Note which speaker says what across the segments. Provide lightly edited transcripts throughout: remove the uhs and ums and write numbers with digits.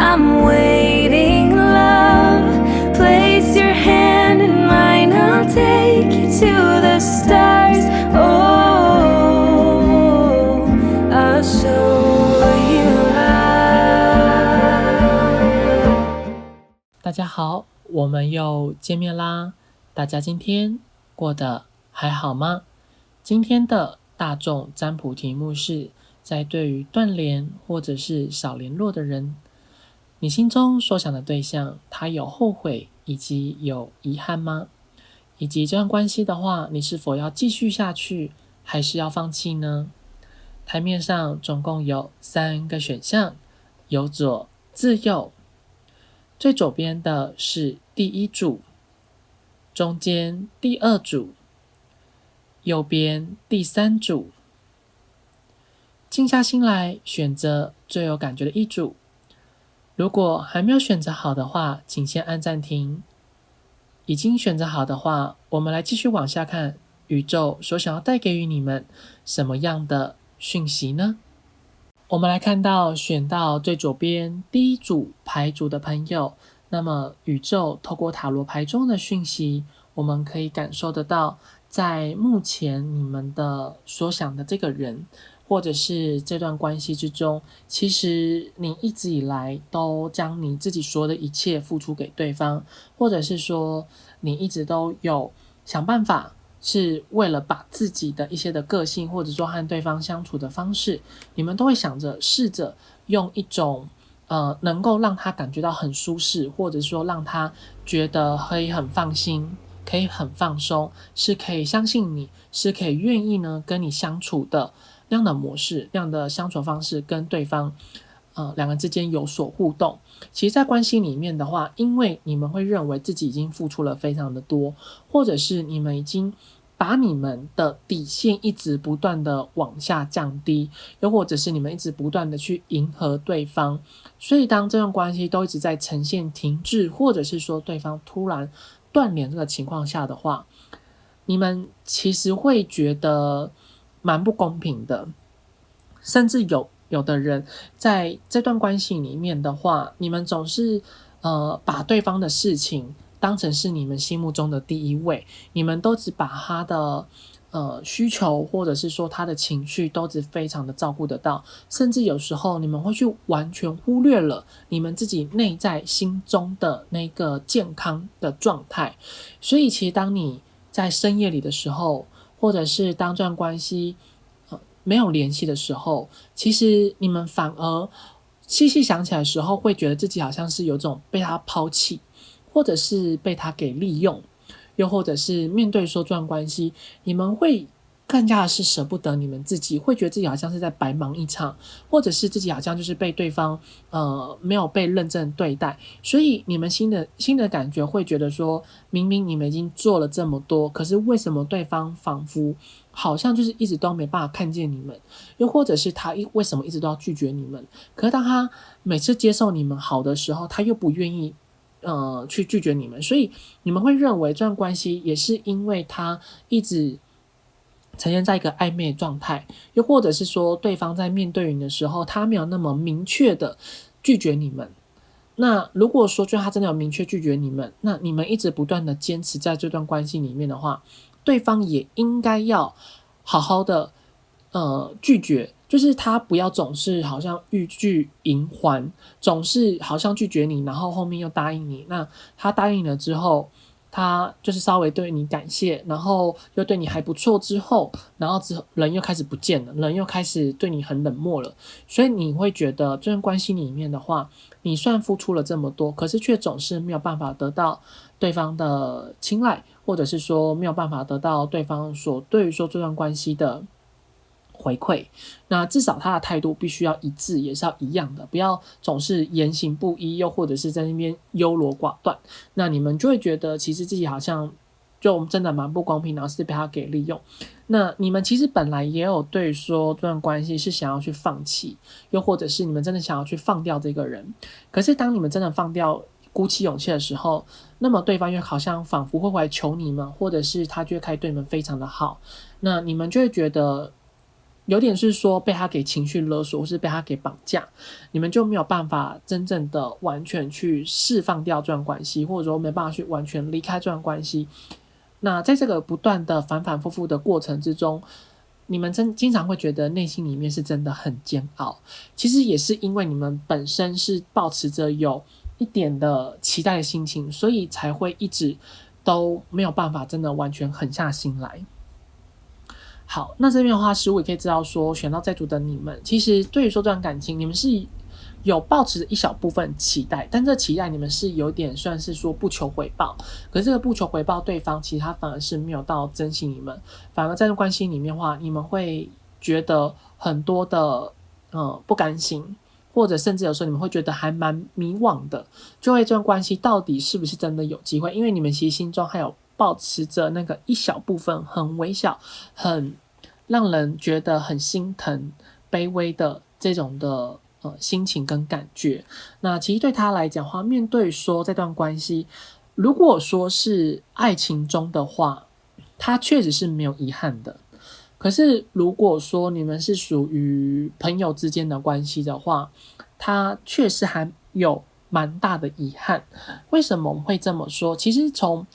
Speaker 1: I'm waiting, love. Place your hand in mine, I'll take you to the stars. Oh, I'll show you love.
Speaker 2: 大家好，我们又见面啦。大家今天过得还好吗？今天的大众占卜题目是，在对于断联或者是少联络的人，你心中所想的对象，他有后悔以及有遗憾吗？以及这段关系的话，你是否要继续下去，还是要放弃呢？台面上总共有3个选项，由左至右。最左边的是第一组，中间第2组，右边第3组。静下心来，选择最有感觉的一组。如果还没有选择好的话，请先按暂停。已经选择好的话，我们来继续往下看，宇宙所想要带给予你们什么样的讯息呢？我们来看到选到最左边第一组牌组的朋友，那么宇宙透过塔罗牌中的讯息，我们可以感受得到，在目前你们的所想的这个人，或者是这段关系之中，其实你一直以来都将你自己所有的一切付出给对方，或者是说你一直都有想办法，是为了把自己的一些的个性，或者说和对方相处的方式，你们都会想着试着用一种能够让他感觉到很舒适，或者说让他觉得可以很放心，可以很放松，是可以相信你，是可以愿意呢跟你相处的那样的模式，那样的相处方式，跟对方两个之间有所互动。其实在关系里面的话，因为你们会认为自己已经付出了非常的多，或者是你们已经把你们的底线一直不断的往下降低，又或者是你们一直不断的去迎合对方，所以当这段关系都一直在呈现停滞，或者是说对方突然断联这个情况下的话，你们其实会觉得蛮不公平的，甚至有的人在这段关系里面的话，你们总是把对方的事情当成是你们心目中的第一位，你们都只把他的需求，或者是说他的情绪都只非常的照顾得到，甚至有时候你们会去完全忽略了你们自己内在心中的那个健康的状态。所以其实当你在深夜里的时候，或者是当这段关系没有联系的时候，其实你们反而细细想起来的时候，会觉得自己好像是有种被他抛弃，或者是被他给利用，又或者是面对说这段关系，你们会更加的是舍不得你们自己，会觉得自己好像是在白忙一场，或者是自己好像就是被对方没有被认真对待，所以你们新的感觉会觉得说，明明你们已经做了这么多，可是为什么对方仿佛好像就是一直都没办法看见你们，又或者是他为什么一直都要拒绝你们，可是当他每次接受你们好的时候，他又不愿意去拒绝你们，所以你们会认为这段关系也是因为他一直呈现在一个暧昧的状态，又或者是说对方在面对你的时候，他没有那么明确的拒绝你们。那如果说就他真的有明确拒绝你们，那你们一直不断的坚持在这段关系里面的话，对方也应该要好好的拒绝，就是他不要总是好像欲拒还欢，总是好像拒绝你，然后后面又答应你。那他答应了之后，他就是稍微对你感谢，然后又对你还不错之后，然后人又开始不见了，人又开始对你很冷漠了。所以你会觉得这段关系里面的话，你虽然付出了这么多，可是却总是没有办法得到对方的青睐，或者是说没有办法得到对方对于说这段关系的回馈。那至少他的态度必须要一致，也是要一样的，不要总是言行不一，又或者是在那边优柔寡断。那你们就会觉得其实自己好像就真的蛮不公平，然后是被他给利用。那你们其实本来也有对说这段关系是想要去放弃，又或者是你们真的想要去放掉这个人，可是当你们真的放掉鼓起勇气的时候，那么对方又好像仿佛会回来求你们，或者是他就会开始对你们非常的好，那你们就会觉得有点是说被他给情绪勒索，或是被他给绑架，你们就没有办法真正的完全去释放掉这段关系，或者说没办法去完全离开这段关系。那在这个不断的反反复复的过程之中，你们经常会觉得内心里面是真的很煎熬，其实也是因为你们本身是抱持着有一点的期待的心情，所以才会一直都没有办法真的完全狠下心来。好，那这边的话，我也可以知道说，选到这组的你们，其实对于说这段感情，你们是有抱持着一小部分期待，但这期待你们是有点算是说不求回报，可是这个不求回报，对方其实他反而是没有到珍惜你们，反而在这段关系里面的话，你们会觉得很多的不甘心，或者甚至有时候你们会觉得还蛮迷惘的，就会这段关系到底是不是真的有机会？因为你们其实心中还有抱持着那个一小部分很微小、很让人觉得很心疼、卑微的这种的心情跟感觉。那其实对他来讲的话，面对说这段关系，如果说是爱情中的话，他确实是没有遗憾的。可是如果说你们是属于朋友之间的关系的话，他确实还有蛮大的遗憾。为什么我们会这么说？其实从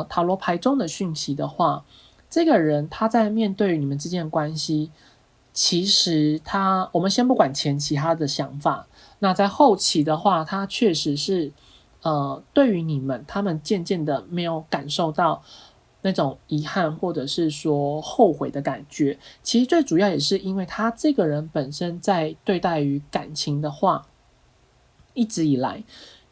Speaker 2: 塔罗牌中的讯息的话，这个人他在面对你们之间的关系，其实我们先不管前期他的想法，那在后期的话，他确实是对于你们，他们渐渐的没有感受到那种遗憾或者是说后悔的感觉。其实最主要也是因为他这个人本身在对待于感情的话，一直以来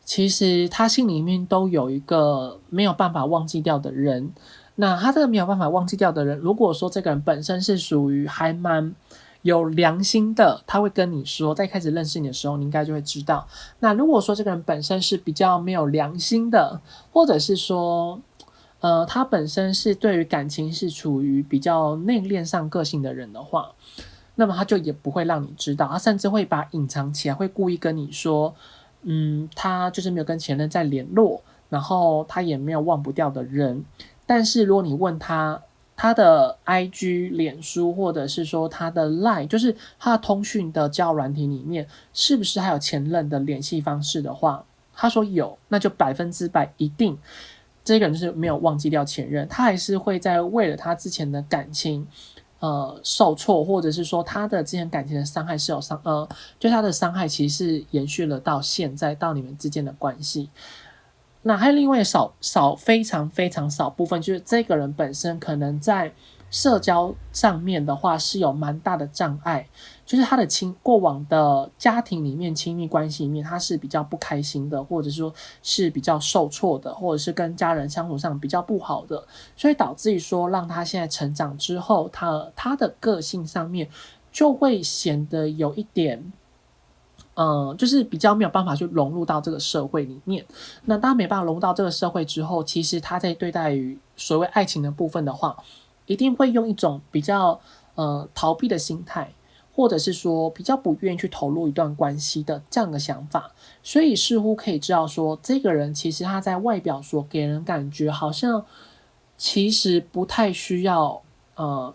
Speaker 2: 其实他心里面都有一个没有办法忘记掉的人。那他这个没有办法忘记掉的人，如果说这个人本身是属于还蛮有良心的，他会跟你说，在开始认识你的时候，你应该就会知道。那如果说这个人本身是比较没有良心的，或者是说他本身是对于感情是处于比较内敛上个性的人的话，那么他就也不会让你知道，他甚至会把隐藏起来，会故意跟你说他就是没有跟前任在联络，然后他也没有忘不掉的人。但是如果你问他的 IG 脸书或者是说他的 LINE， 就是他的通讯的交友软体里面是不是还有前任的联系方式的话，他说有，那就100%一定这个人就是没有忘记掉前任，他还是会在为了他之前的感情受挫，或者是说他的之前感情的伤害是有就他的伤害其实是延续了到现在，到你们之间的关系。那还有另外非常非常少部分，就是这个人本身可能在社交上面的话是有蛮大的障碍，就是他的过往的家庭里面亲密关系里面他是比较不开心的，或者说是比较受挫的，或者是跟家人相处上比较不好的，所以导致于说让他现在成长之后，他的个性上面就会显得有一点就是比较没有办法去融入到这个社会里面。那当没办法融入到这个社会之后，其实他在对待于所谓爱情的部分的话，一定会用一种比较逃避的心态，或者是说比较不愿意去投入一段关系的这样的想法。所以似乎可以知道说，这个人其实他在外表所给人感觉好像其实不太需要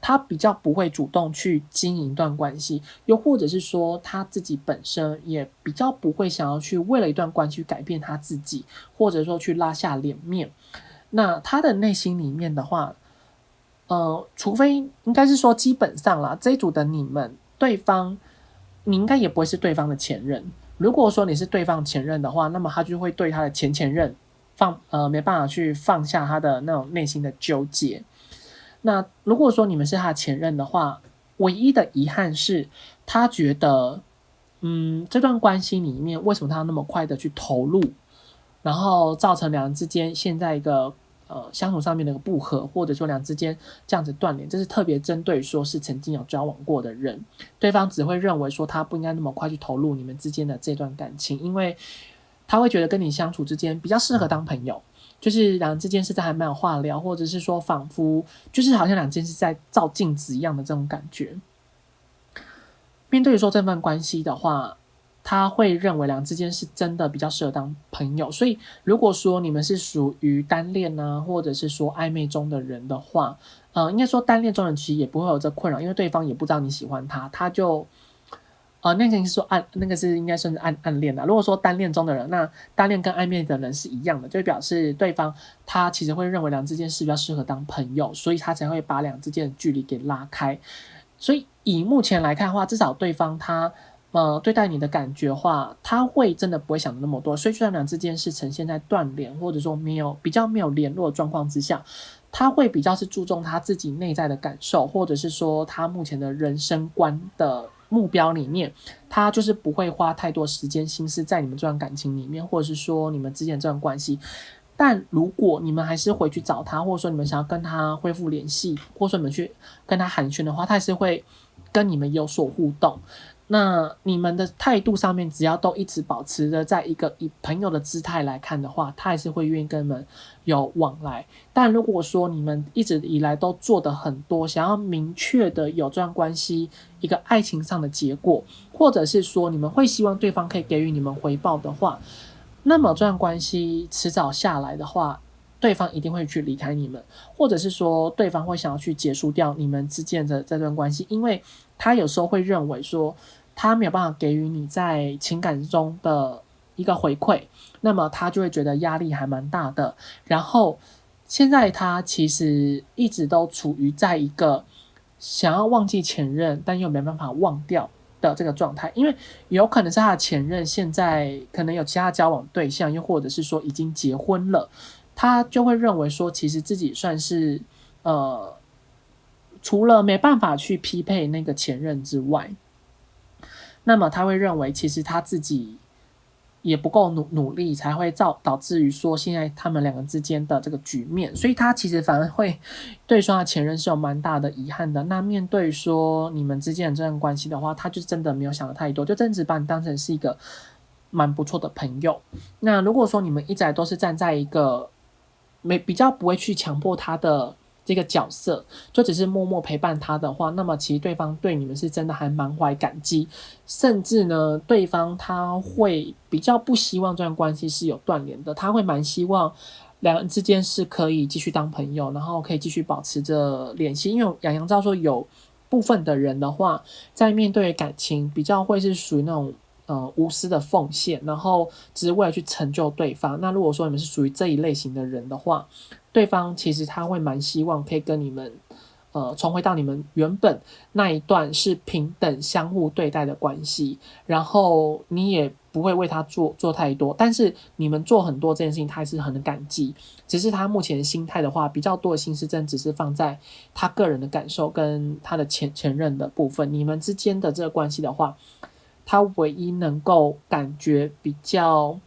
Speaker 2: 他比较不会主动去经营一段关系，又或者是说他自己本身也比较不会想要去为了一段关系去改变他自己，或者说去拉下脸面。那他的内心里面的话除非应该是说基本上啦，这一组的你们对方你应该也不会是对方的前任。如果说你是对方前任的话，那么他就会对他的前任没办法去放下他的那种内心的纠结。那如果说你们是他的前任的话，唯一的遗憾是他觉得这段关系里面为什么他要那么快的去投入，然后造成两人之间现在一个相处上面的一个不合，或者说两人之间这样子断联，这是特别针对说是曾经有交往过的人，对方只会认为说他不应该那么快去投入你们之间的这段感情，因为他会觉得跟你相处之间比较适合当朋友，就是两人之间是在还蛮有话聊，或者是说仿佛就是好像两人之间是在照镜子一样的这种感觉。面对说这份关系的话，他会认为两之间是真的比较适合当朋友。所以如果说你们是属于单恋啊，或者是说暧昧中的人的话，应该说单恋中的人其实也不会有这困扰，因为对方也不知道你喜欢他，他就那个是说那个是应该算是暗恋的。如果说单恋中的人，那单恋跟暧昧的人是一样的，就表示对方他其实会认为两之间是比较适合当朋友，所以他才会把两之间的距离给拉开。所以以目前来看的话，至少对方他对待你的感觉的话，他会真的不会想的那么多。所以就算两之间是呈现在断联，或者说比较没有联络的状况之下，他会比较是注重他自己内在的感受，或者是说他目前的人生观的目标里面，他就是不会花太多时间心思在你们这段感情里面，或者是说你们之间的这段关系。但如果你们还是回去找他，或者说你们想要跟他恢复联系，或者说你们去跟他寒暄的话，他还是会跟你们有所互动。那你们的态度上面，只要都一直保持着在一个以朋友的姿态来看的话，他还是会愿意跟你们有往来。但如果说你们一直以来都做的很多，想要明确的有这段关系一个爱情上的结果，或者是说你们会希望对方可以给予你们回报的话，那么这段关系迟早下来的话，对方一定会去离开你们，或者是说对方会想要去结束掉你们之间的这段关系，因为他有时候会认为说他没有办法给予你在情感中的一个回馈，那么他就会觉得压力还蛮大的。然后现在他其实一直都处于在一个想要忘记前任但又没办法忘掉的这个状态，因为有可能是他的前任现在可能有其他交往对象，又或者是说已经结婚了，他就会认为说其实自己算是除了没办法去匹配那个前任之外，那么他会认为其实他自己也不够努力，才会导致于说现在他们两个之间的这个局面，所以他其实反而会对说他前任是有蛮大的遗憾的。那面对说你们之间的这段关系的话，他就真的没有想的太多，就真的只把你当成是一个蛮不错的朋友。那如果说你们一直来都是站在一个比较不会去强迫他的这个角色，就只是默默陪伴他的话，那么其实对方对你们是真的还满怀感激，甚至呢，对方他会比较不希望这段关系是有断联的，他会蛮希望两人之间是可以继续当朋友，然后可以继续保持着联系。因为洋洋知道说有部分的人的话，在面对感情比较会是属于那种无私的奉献，然后只是为了去成就对方。那如果说你们是属于这一类型的人的话，对方其实他会蛮希望可以跟你们重回到你们原本那一段是平等相互对待的关系，然后你也不会为他做太多，但是你们做很多这件事情他还是很感激，只是他目前的心态的话，比较多的心思真的只是放在他个人的感受跟他的前任的部分。你们之间的这个关系的话，他唯一能够感觉比较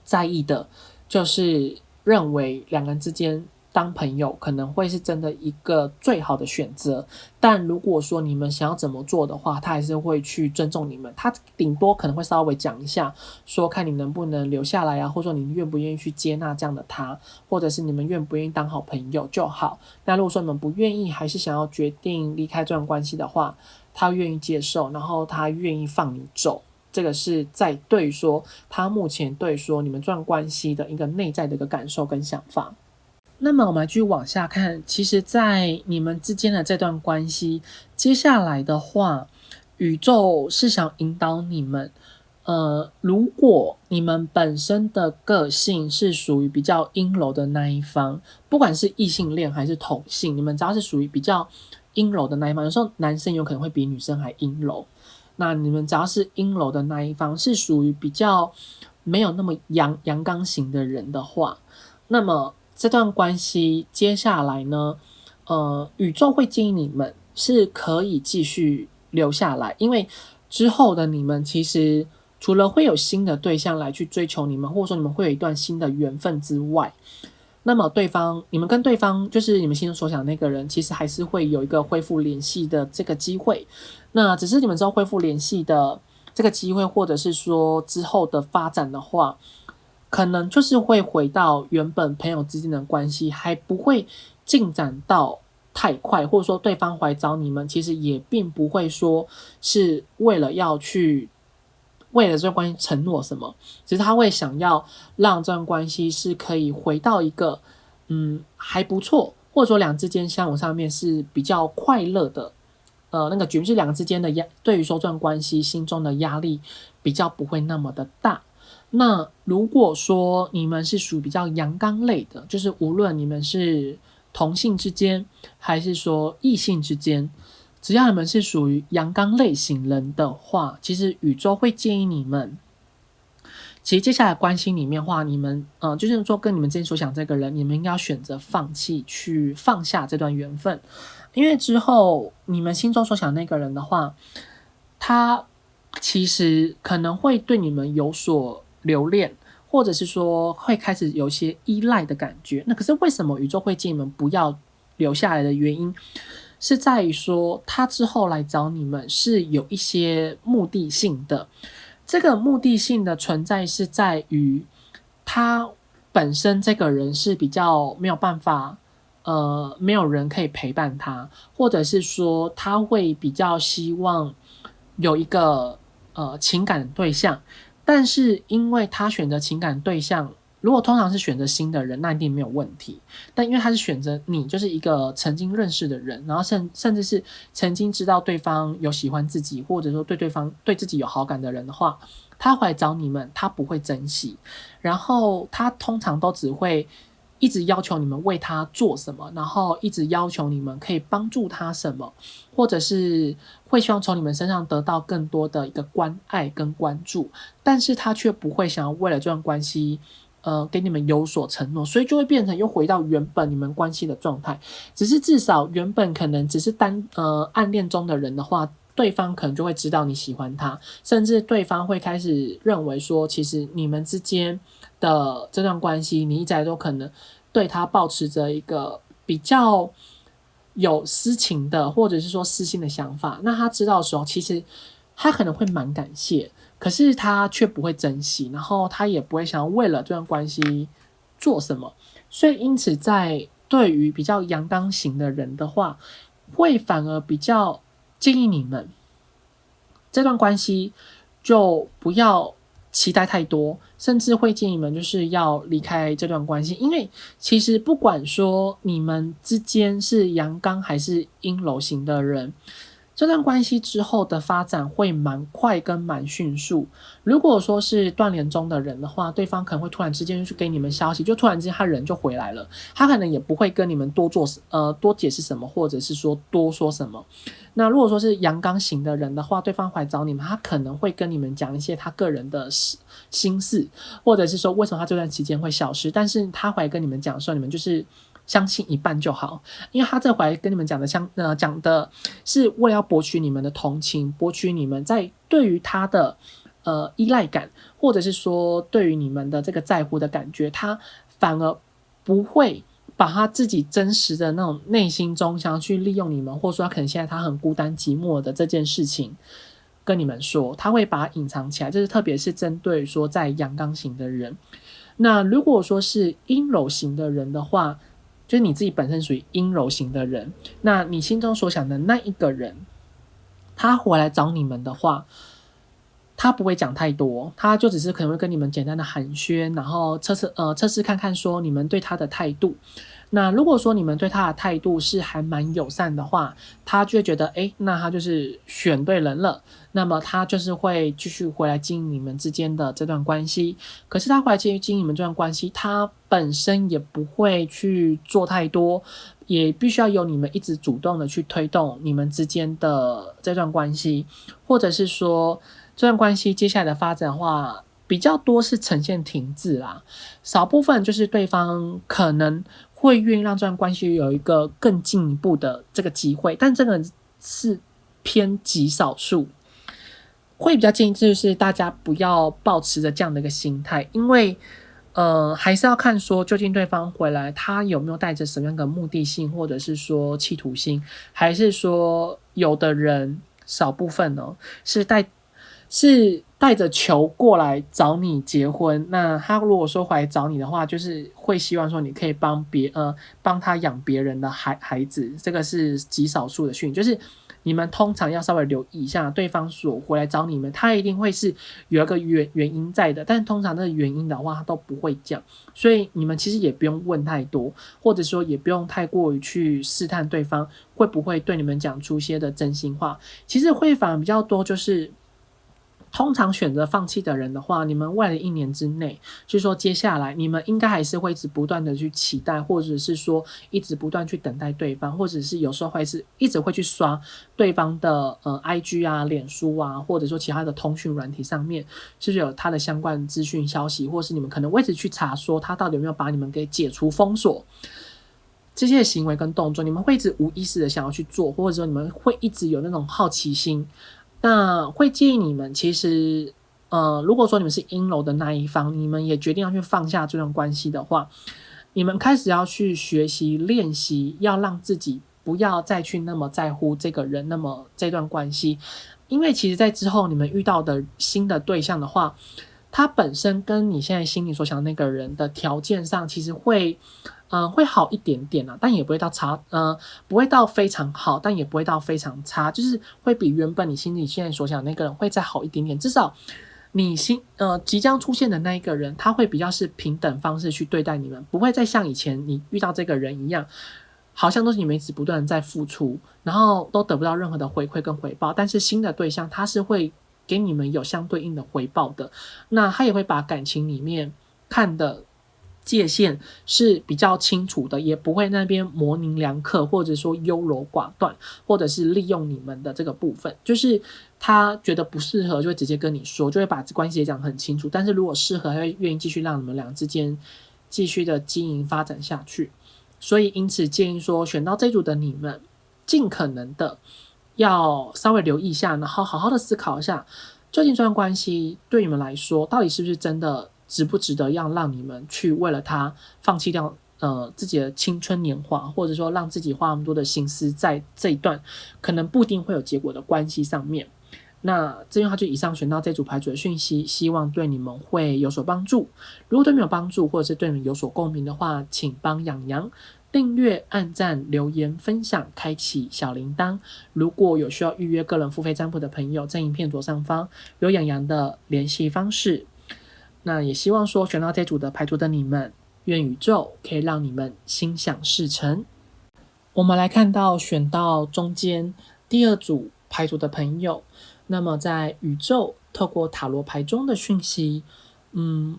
Speaker 2: 在意的就是认为两个人之间当朋友可能会是真的一个最好的选择，但如果说你们想要怎么做的话，他还是会去尊重你们，他顶多可能会稍微讲一下，说看你能不能留下来啊，或者说你愿不愿意去接纳这样的他，或者是你们愿不愿意当好朋友就好。那如果说你们不愿意，还是想要决定离开这段关系的话，他愿意接受，然后他愿意放你走，这个是在对于说他目前对于说你们这段关系的一个内在的一个感受跟想法。那么我们继续往下看，其实在你们之间的这段关系，接下来的话，宇宙是想引导你们如果你们本身的个性是属于比较阴柔的那一方，不管是异性恋还是同性，你们只要是属于比较阴柔的那一方，有时候男生有可能会比女生还阴柔，那你们只要是阴柔的那一方，是属于比较没有那么阳刚型的人的话，那么这段关系接下来呢，宇宙会建议你们是可以继续留下来，因为之后的你们其实除了会有新的对象来去追求你们，或者说你们会有一段新的缘分之外，那么你们跟对方就是你们心中所想的那个人，其实还是会有一个恢复联系的这个机会。那只是你们知道恢复联系的这个机会，或者是说之后的发展的话，可能就是会回到原本朋友之间的关系，还不会进展到太快，或者说对方来找你们，其实也并不会说是为了要去为了这段关系承诺什么，只是他会想要让这段关系是可以回到一个还不错，或者说两之间相处上面是比较快乐的那个局面，是两个之间的对于说这段关系心中的压力比较不会那么的大。那如果说你们是属于比较阳刚类的，就是无论你们是同性之间还是说异性之间，只要你们是属于阳刚类型人的话，其实宇宙会建议你们，其实接下来关系里面的话，你们就是说跟你们之前所想这个人，你们应该要选择放弃，去放下这段缘分，因为之后你们心中所想那个人的话，他其实可能会对你们有所留恋，或者是说会开始有些依赖的感觉。那可是为什么宇宙会建议你们不要留下来的原因，是在于说他之后来找你们是有一些目的性的。这个目的性的存在是在于他本身这个人是比较没有办法没有人可以陪伴他，或者是说他会比较希望有一个情感对象，但是因为他选择情感对象，如果通常是选择新的人，那一定没有问题。但因为他是选择你，就是一个曾经认识的人，然后甚至是曾经知道对方有喜欢自己，或者说对对方对自己有好感的人的话，他回来找你们，他不会珍惜，然后他通常都只会一直要求你们为他做什么，然后一直要求你们可以帮助他什么，或者是会希望从你们身上得到更多的一个关爱跟关注，但是他却不会想要为了这段关系给你们有所承诺，所以就会变成又回到原本你们关系的状态。只是至少原本可能只是暗恋中的人的话，对方可能就会知道你喜欢他，甚至对方会开始认为说，其实你们之间的这段关系，你一直来都可能对他抱持着一个比较有私情的，或者是说私心的想法。那他知道的时候，其实他可能会蛮感谢，可是他却不会珍惜，然后他也不会想要为了这段关系做什么。所以因此在对于比较阳刚型的人的话，会反而比较建议你们这段关系就不要期待太多，甚至会建议你们就是要离开这段关系。因为其实不管说你们之间是阳刚还是阴柔型的人，这段关系之后的发展会蛮快跟蛮迅速。如果说是断联中的人的话，对方可能会突然之间去给你们消息，就突然之间他人就回来了，他可能也不会跟你们多解释什么，或者是说多说什么。那如果说是阳刚型的人的话，对方回来找你们，他可能会跟你们讲一些他个人的心事，或者是说为什么他这段期间会消失，但是他回来跟你们讲的时候，你们就是相信一半就好，因为他这回来跟你们讲的讲的是为了要博取你们的同情，博取你们在对于他的依赖感，或者是说对于你们的这个在乎的感觉，他反而不会把他自己真实的那种内心中想要去利用你们，或者说他可能现在他很孤单寂寞的这件事情跟你们说，他会把它隐藏起来，就是特别是针对说在阳刚型的人。那如果说是阴柔型的人的话，就是你自己本身属于阴柔型的人，那你心中所想的那一个人，他回来找你们的话，他不会讲太多，他就只是可能会跟你们简单的寒暄，然后测试看看说你们对他的态度。那如果说你们对他的态度是还蛮友善的话，他就会觉得那他就是选对人了，那么他就是会继续回来经营你们之间的这段关系。可是他回来继续经营你们这段关系，他本身也不会去做太多，也必须要由你们一直主动的去推动你们之间的这段关系，或者是说这段关系接下来的发展的话，比较多是呈现停滞啦，少部分就是对方可能会愿意让这段关系有一个更进一步的这个机会，但这个是偏极少数。会比较建议就是大家不要抱持着这样的一个心态，因为还是要看说究竟对方回来他有没有带着什么样的目的性，或者是说企图心，还是说有的人少部分是带着球过来找你结婚。那他如果说回来找你的话，就是会希望说你可以帮他养别人的孩子，这个是极少数的讯，就是你们通常要稍微留意一下，对方所回来找你们，他一定会是有一个原因在的，但通常这个原因的话他都不会讲，所以你们其实也不用问太多，或者说也不用太过于去试探对方会不会对你们讲出些的真心话，其实会反而比较多，就是通常选择放弃的人的话，你们未来的1年之内，就是说接下来你们应该还是会一直不断的去期待，或者是说一直不断去等待对方，或者是有时候会是一直会去刷对方的IG 啊、脸书啊，或者说其他的通讯软体上面，是不是有他的相关资讯消息，或是你们可能会一直去查说他到底有没有把你们给解除封锁。这些行为跟动作，你们会一直无意识的想要去做，或者说你们会一直有那种好奇心。那会建议你们，其实，如果说你们是阴柔的那一方，你们也决定要去放下这段关系的话，你们开始要去学习练习，要让自己不要再去那么在乎这个人，那么这段关系，因为其实在之后你们遇到的新的对象的话，他本身跟你现在心里所想的那个人的条件上，其实会好一点点但也不会到差，不会到非常好，但也不会到非常差，就是会比原本你心里现在所想的那个人会再好一点点，至少你即将出现的那一个人，他会比较是平等方式去对待你们，不会再像以前你遇到这个人一样，好像都是你们一直不断的在付出，然后都得不到任何的回馈跟回报，但是新的对象他是会给你们有相对应的回报的，那他也会把感情里面看的界限是比较清楚的，也不会那边模棱两可，或者说优柔寡断，或者是利用你们的这个部分，就是他觉得不适合就会直接跟你说，就会把关系也讲很清楚，但是如果适合他会愿意继续让你们俩之间继续的经营发展下去。所以因此建议说，选到这组的你们尽可能的要稍微留意一下，然后好好的思考一下，究竟这段关系对你们来说到底是不是真的值不值得要让你们去为了他放弃掉自己的青春年华，或者说让自己花那么多的心思在这一段可能不一定会有结果的关系上面。那这边他就以上选到这组牌组的讯息，希望对你们会有所帮助。如果对你们有帮助，或者是对你们有所共鸣的话，请帮洋洋订阅、按赞、留言、分享、开启小铃铛。如果有需要预约个人付费占卜的朋友，在影片左上方有洋洋的联系方式。那也希望说选到这组的牌组的你们，愿宇宙可以让你们心想事成。我们来看到选到中间第2组牌组的朋友，那么在宇宙透过塔罗牌中的讯息，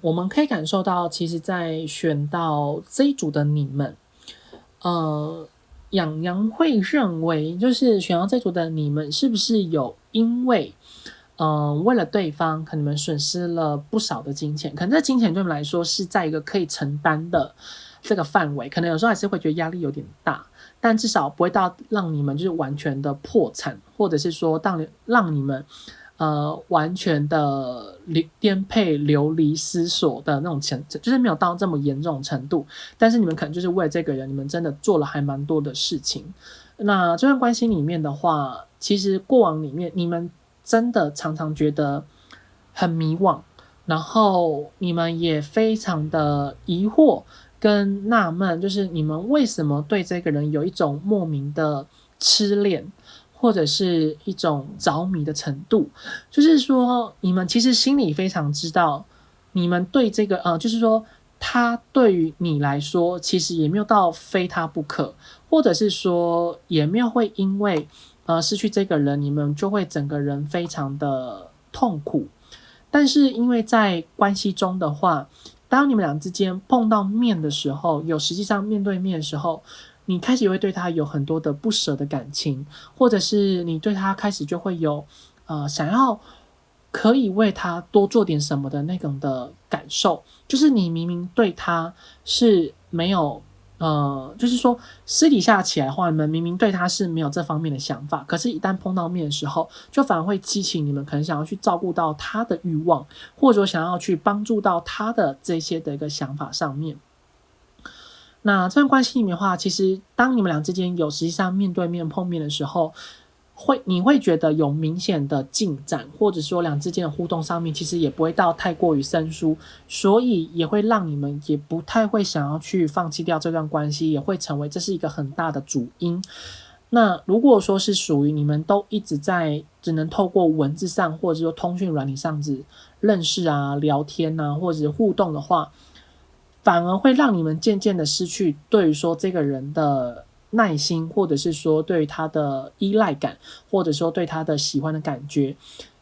Speaker 2: 我们可以感受到，其实在选到这一组的你们，洋洋会认为，就是选到这组的你们是不是有因为为了对方，可能你们损失了不少的金钱，可能这金钱对你们来说是在一个可以承担的这个范围，可能有时候还是会觉得压力有点大，但至少不会到让你们就是完全的破产，或者是说让你们完全的颠沛流离失所的那种就是没有到这么严重的程度，但是你们可能就是为了这个人，你们真的做了还蛮多的事情。那这段关系里面的话，其实过往里面你们真的常常觉得很迷惘，然后你们也非常的疑惑跟纳闷，就是你们为什么对这个人有一种莫名的痴恋，或者是一种着迷的程度，就是说你们其实心里非常知道，你们对这个就是说他对于你来说其实也没有到非他不可，或者是说也没有会因为失去这个人你们就会整个人非常的痛苦。但是因为在关系中的话，当你们俩之间碰到面的时候，有实际上面对面的时候，你开始也会对他有很多的不舍的感情，或者是你对他开始就会有想要可以为他多做点什么的那种的感受，就是你明明对他是没有就是说私底下起来的话，你们明明对他是没有这方面的想法，可是一旦碰到面的时候，就反而会激起你们可能想要去照顾到他的欲望，或者想要去帮助到他的这些的一个想法上面。那这段关系里面的话，其实当你们俩之间有实际上面对面碰面的时候，你会觉得有明显的进展，或者说两之间的互动上面其实也不会到太过于生疏，所以也会让你们也不太会想要去放弃掉这段关系，也会成为这是一个很大的主因。那如果说是属于你们都一直在只能透过文字上或者说通讯软体上子认识啊、聊天啊，或者是互动的话，反而会让你们渐渐的失去对于说这个人的耐心，或者是说对他的依赖感，或者说对他的喜欢的感觉。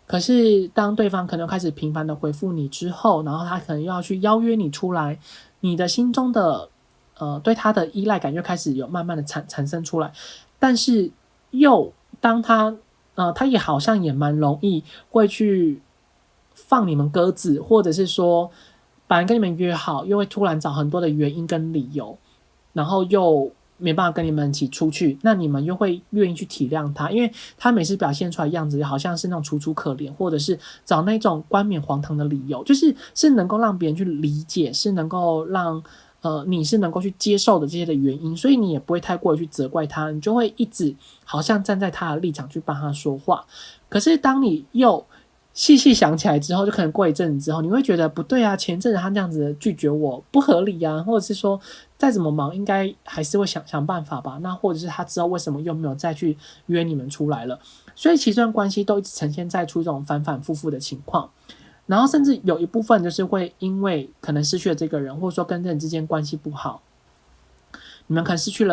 Speaker 2: 可是当对方可能开始频繁的回复你之后，然后他可能又要去邀约你出来，你的心中的对他的依赖感就开始有慢慢的产生出来。但是又当他也好像也蛮容易会去放你们鸽子，或者是说本来跟你们约好，又会突然找很多的原因跟理由，然后又没办法跟你们一起出去，那你们又会愿意去体谅他，因为他每次表现出来的样子好像是那种楚楚可怜，或者是找那种冠冕堂皇的理由，是能够让别人去理解，是能够让你是能够去接受的这些的原因，所以你也不会太过于去责怪他，你就会一直好像站在他的立场去帮他说话。可是当你又细细想起来之后，就可能过一阵子之后，你会觉得不对啊，前阵子他那样子拒绝我不合理啊，或者是说再怎么忙应该还是会想办法吧，那或者是他知道为什么又没有再去约你们出来了，所以其实这段关系都一直呈现在出这种反反复复的情况。然后甚至有一部分就是会因为可能失去了这个人，或者说跟这人之间关系不好，你们可能失去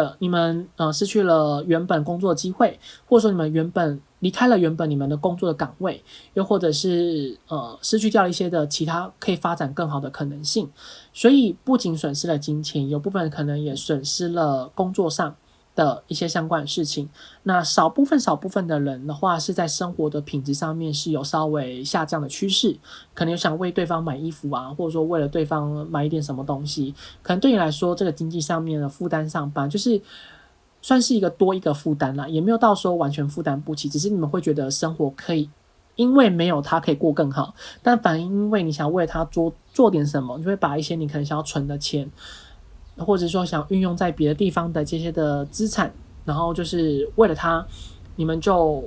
Speaker 2: 了原本工作的机会，或者说你们原本离开了原本你们的工作的岗位，又或者是失去掉一些的其他可以发展更好的可能性，所以不仅损失了金钱，有部分可能也损失了工作上的一些相关的事情。那少部分的人的话，是在生活的品质上面是有稍微下降的趋势，可能有想为对方买衣服啊，或者说为了对方买一点什么东西，可能对你来说这个经济上面的负担上班就是算是多一个负担啦，也没有到说完全负担不起，只是你们会觉得生活可以因为没有他可以过更好，但反而因为你想为他做点什么，你就会把一些你可能想要存的钱，或者说想运用在别的地方的这些的资产，然后就是为了他，你们就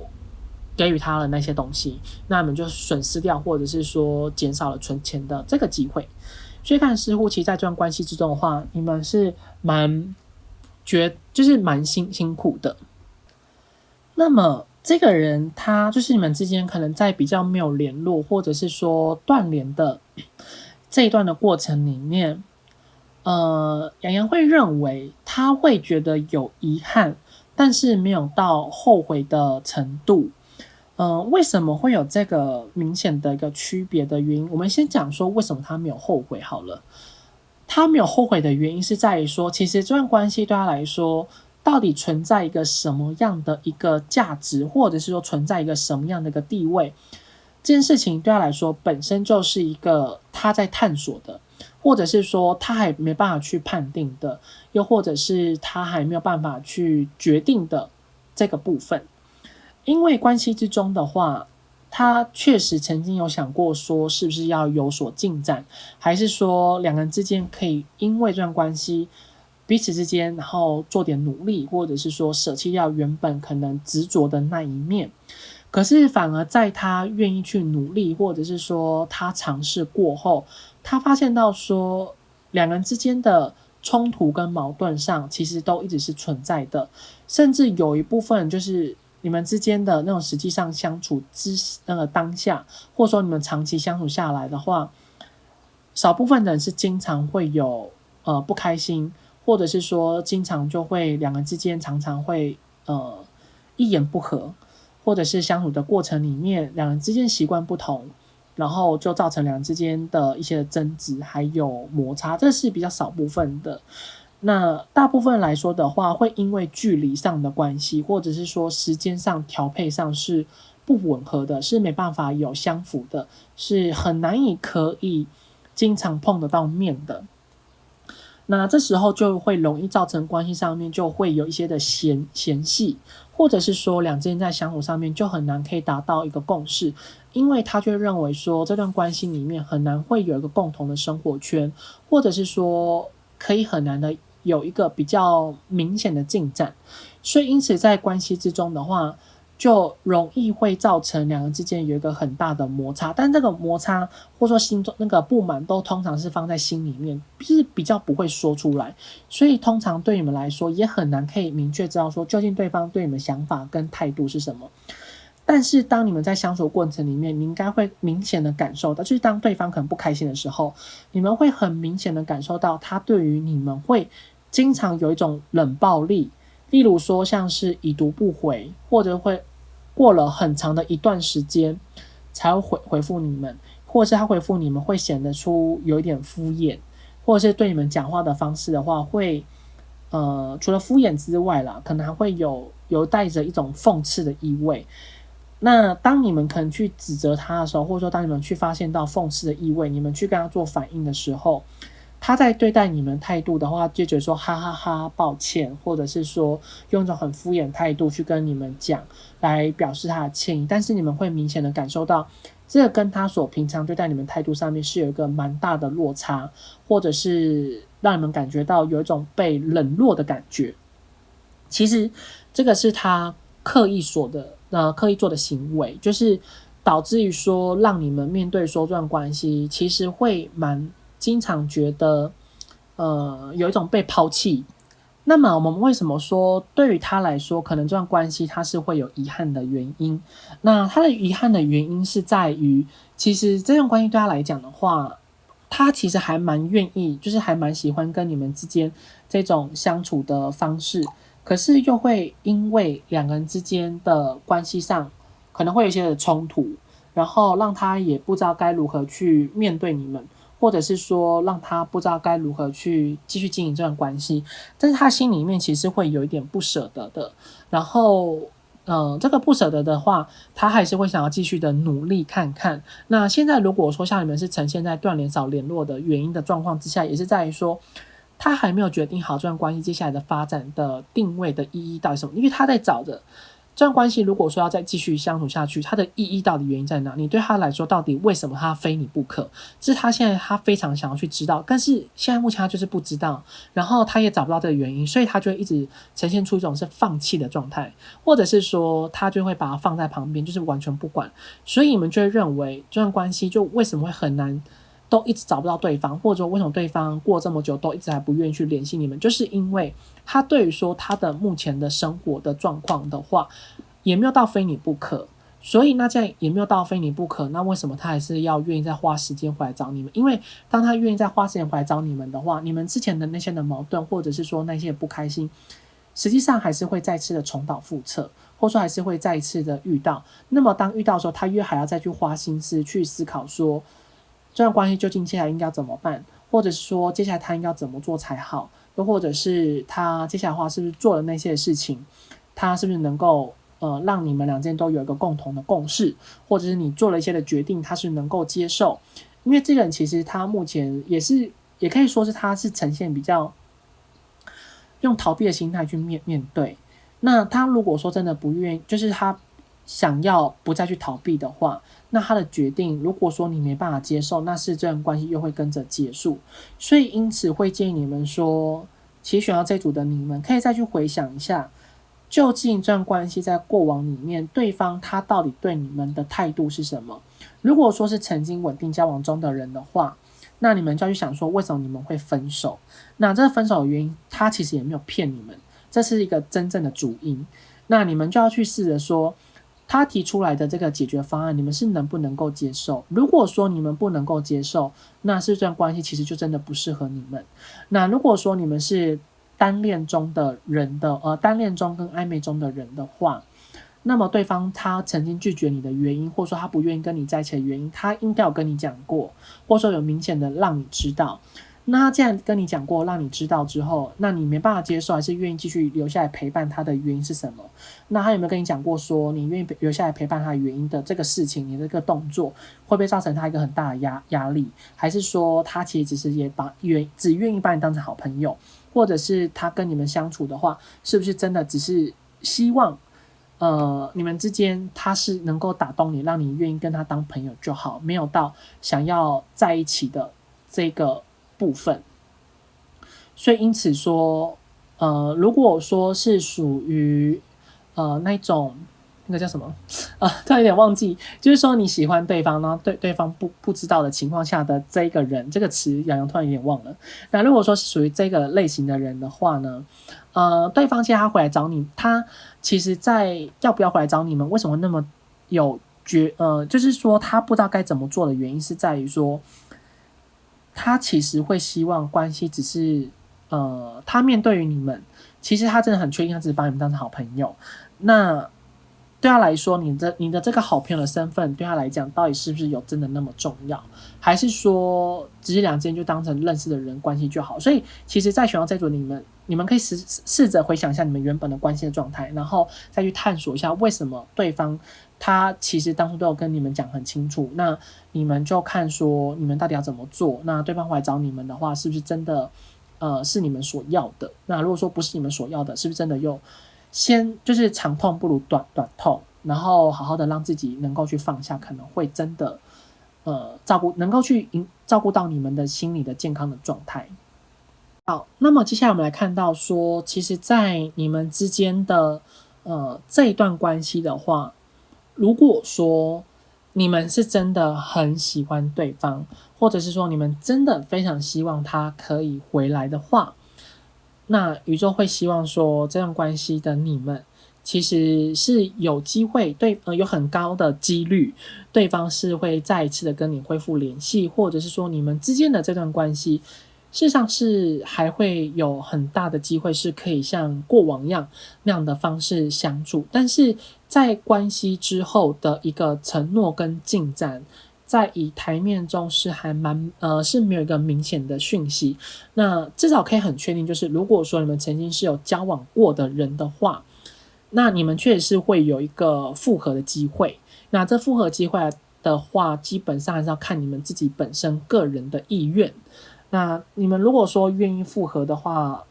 Speaker 2: 给予他了那些东西，那你们就损失掉，或者是说减少了存钱的这个机会。所以看似乎其实在这段关系之中的话，你们是蛮辛苦的。那么这个人他就是你们之间可能在比较没有联络，或者是说断联的这一段的过程里面，洋洋会认为他会觉得有遗憾，但是没有到后悔的程度。为什么会有这个明显的一个区别的原因？我们先讲说为什么他没有后悔好了。他没有后悔的原因是在于说，其实这段关系对他来说，到底存在一个什么样的一个价值，或者是说存在一个什么样的一个地位，这件事情对他来说本身就是一个他在探索的，或者是说他还没办法去判定的，又或者是他还没有办法去决定的这个部分。因为关系之中的话，他确实曾经有想过说是不是要有所进展，还是说两个人之间可以因为这段关系彼此之间然后做点努力，或者是说舍弃掉原本可能执着的那一面。可是反而在他愿意去努力，或者是说他尝试过后，他发现到说两个人之间的冲突跟矛盾上其实都一直是存在的，甚至有一部分就是你们之间的那种实际上相处当下，或者说你们长期相处下来的话，少部分的人是经常会有不开心，或者是说经常就会两个人之间常常会一言不合，或者是相处的过程里面两人之间习惯不同，然后就造成两人之间的一些争执还有摩擦，这是比较少部分的。那大部分来说的话，会因为距离上的关系，或者是说时间上调配上是不吻合的，是没办法有相符的，是很难以可以经常碰得到面的。那这时候就会容易造成关系上面就会有一些的嫌隙，或者是说两之间在相处上面就很难可以达到一个共识，因为他就认为说这段关系里面很难会有一个共同的生活圈，或者是说可以很难的有一个比较明显的进展。所以因此在关系之中的话，就容易会造成两个之间有一个很大的摩擦，但这个摩擦或者说心中那个不满都通常是放在心里面，就是比较不会说出来，所以通常对你们来说也很难可以明确知道说究竟对方对你们想法跟态度是什么。但是当你们在相处过程里面，你应该会明显的感受到，就是当对方可能不开心的时候，你们会很明显的感受到他对于你们会经常有一种冷暴力，例如说像是已读不回，或者会过了很长的一段时间才会回复你们，或者是他回复你们会显得出有一点敷衍，或者是对你们讲话的方式的话会除了敷衍之外啦，可能还会有带着一种讽刺的意味。那当你们可能去指责他的时候，或者说当你们去发现到讽刺的意味，你们去跟他做反应的时候，他在对待你们态度的话，就觉得说哈哈哈抱歉，或者是说用一种很敷衍态度去跟你们讲，来表示他的歉意。但是你们会明显的感受到，这个跟他所平常对待你们态度上面是有一个蛮大的落差，或者是让你们感觉到有一种被冷落的感觉。其实这个是他刻意做的行为，就是导致于说让你们面对说这段关系，其实会蛮经常觉得有一种被抛弃。那么我们为什么说对于他来说可能这段关系他是会有遗憾的原因？那他的遗憾的原因是在于，其实这段关系对他来讲的话，他其实还蛮愿意，就是还蛮喜欢跟你们之间这种相处的方式，可是又会因为两个人之间的关系上可能会有一些的冲突，然后让他也不知道该如何去面对你们，或者是说让他不知道该如何去继续经营这段关系，但是他心里面其实会有一点不舍得的。然后这个不舍得的话，他还是会想要继续的努力看看。那现在如果说像你们是呈现在断联少联络的原因的状况之下，也是在于说他还没有决定好这段关系接下来的发展的定位的意义到底是什么，因为他在找着这段关系如果说要再继续相处下去，它的意义到底原因在哪？你对他来说到底为什么他非你不可？这是他现在他非常想要去知道，但是现在目前他就是不知道，然后他也找不到这个原因，所以他就会一直呈现出一种是放弃的状态，或者是说他就会把它放在旁边，就是完全不管。所以你们就会认为这段关系就为什么会很难都一直找不到对方，或者说为什么对方过这么久都一直还不愿意去联系你们，就是因为他对于说他的目前的生活的状况的话，也没有到非你不可。所以那这样也没有到非你不可，那为什么他还是要愿意再花时间回来找你们？因为当他愿意再花时间回来找你们的话，你们之前的那些的矛盾，或者是说那些不开心，实际上还是会再次的重蹈覆辙，或者说还是会再一次的遇到。那么当遇到的时候，他还要再去花心思去思考说这段关系究竟接下来应该怎么办，或者是说接下来他应该怎么做才好，又或者是他接下来的话是不是做了那些事情，他是不是能够让你们两间都有一个共同的共识，或者是你做了一些的决定他是能够接受。因为这个人其实他目前也可以说是他是呈现比较用逃避的心态去面对。那他如果说真的不愿意，就是他想要不再去逃避的话，那他的决定如果说你没办法接受，那是这段关系又会跟着结束。所以因此会建议你们说，其实选到这组的你们可以再去回想一下，究竟这段关系在过往里面对方他到底对你们的态度是什么。如果说是曾经稳定交往中的人的话，那你们就要去想说为什么你们会分手。那这个分手的原因他其实也没有骗你们，这是一个真正的主因。那你们就要去试着说他提出来的这个解决方案你们是能不能够接受。如果说你们不能够接受，那是这段关系其实就真的不适合你们。那如果说你们是单恋中的人的单恋中跟暧昧中的人的话，那么对方他曾经拒绝你的原因，或者说他不愿意跟你在一起的原因，他应该有跟你讲过，或者说有明显的让你知道。那他既然跟你讲过让你知道之后，那你没办法接受还是愿意继续留下来陪伴他的原因是什么？那他有没有跟你讲过说你愿意留下来陪伴他的原因的这个事情，你的这个动作会不会造成他一个很大的压力？还是说他其实只是只愿意把你当成好朋友，或者是他跟你们相处的话，是不是真的只是希望你们之间他是能够打动你，让你愿意跟他当朋友就好，没有到想要在一起的这个部分。所以因此说如果说是属于那种那个叫什么突然有点忘记，就是说你喜欢对方，然后对方不知道的情况下的这一个人，这个词洋洋突然有点忘了。那如果说是属于这个类型的人的话呢，对方其实他回来找你，他其实在要不要回来找你们，为什么那么有就是说他不知道该怎么做的原因是在于说，他其实会希望关系只是他面对于你们，其实他真的很确定他只是把你们当成好朋友。那对他来说，你的这个好朋友的身份对他来讲，到底是不是有真的那么重要，还是说只是两之间就当成认识的人关系就好？所以其实在选到这组你们可以试着回想一下你们原本的关系的状态，然后再去探索一下为什么对方他其实当初都有跟你们讲很清楚，那你们就看说你们到底要怎么做。那对方回来找你们的话，是不是真的是你们所要的？那如果说不是你们所要的，是不是真的又先就是长痛不如短痛，然后好好的让自己能够去放下，可能会真的能够去照顾到你们的心理的健康的状态。好，那么接下来我们来看到说，其实在你们之间的这一段关系的话，如果说你们是真的很喜欢对方，或者是说你们真的非常希望他可以回来的话，那宇宙会希望说这段关系的你们其实是有机会有很高的几率对方是会再一次的跟你恢复联系，或者是说你们之间的这段关系事实上是还会有很大的机会是可以像过往一样那样的方式相处。但是在关系之后的一个承诺跟进展，在以台面中是是没有一个明显的讯息。那至少可以很确定，就是如果说你们曾经是有交往过的人的话，那你们确实是会有一个复合的机会。那这复合机会的话，基本上还是要看你们自己本身个人的意愿。那你们如果说愿意复合的话，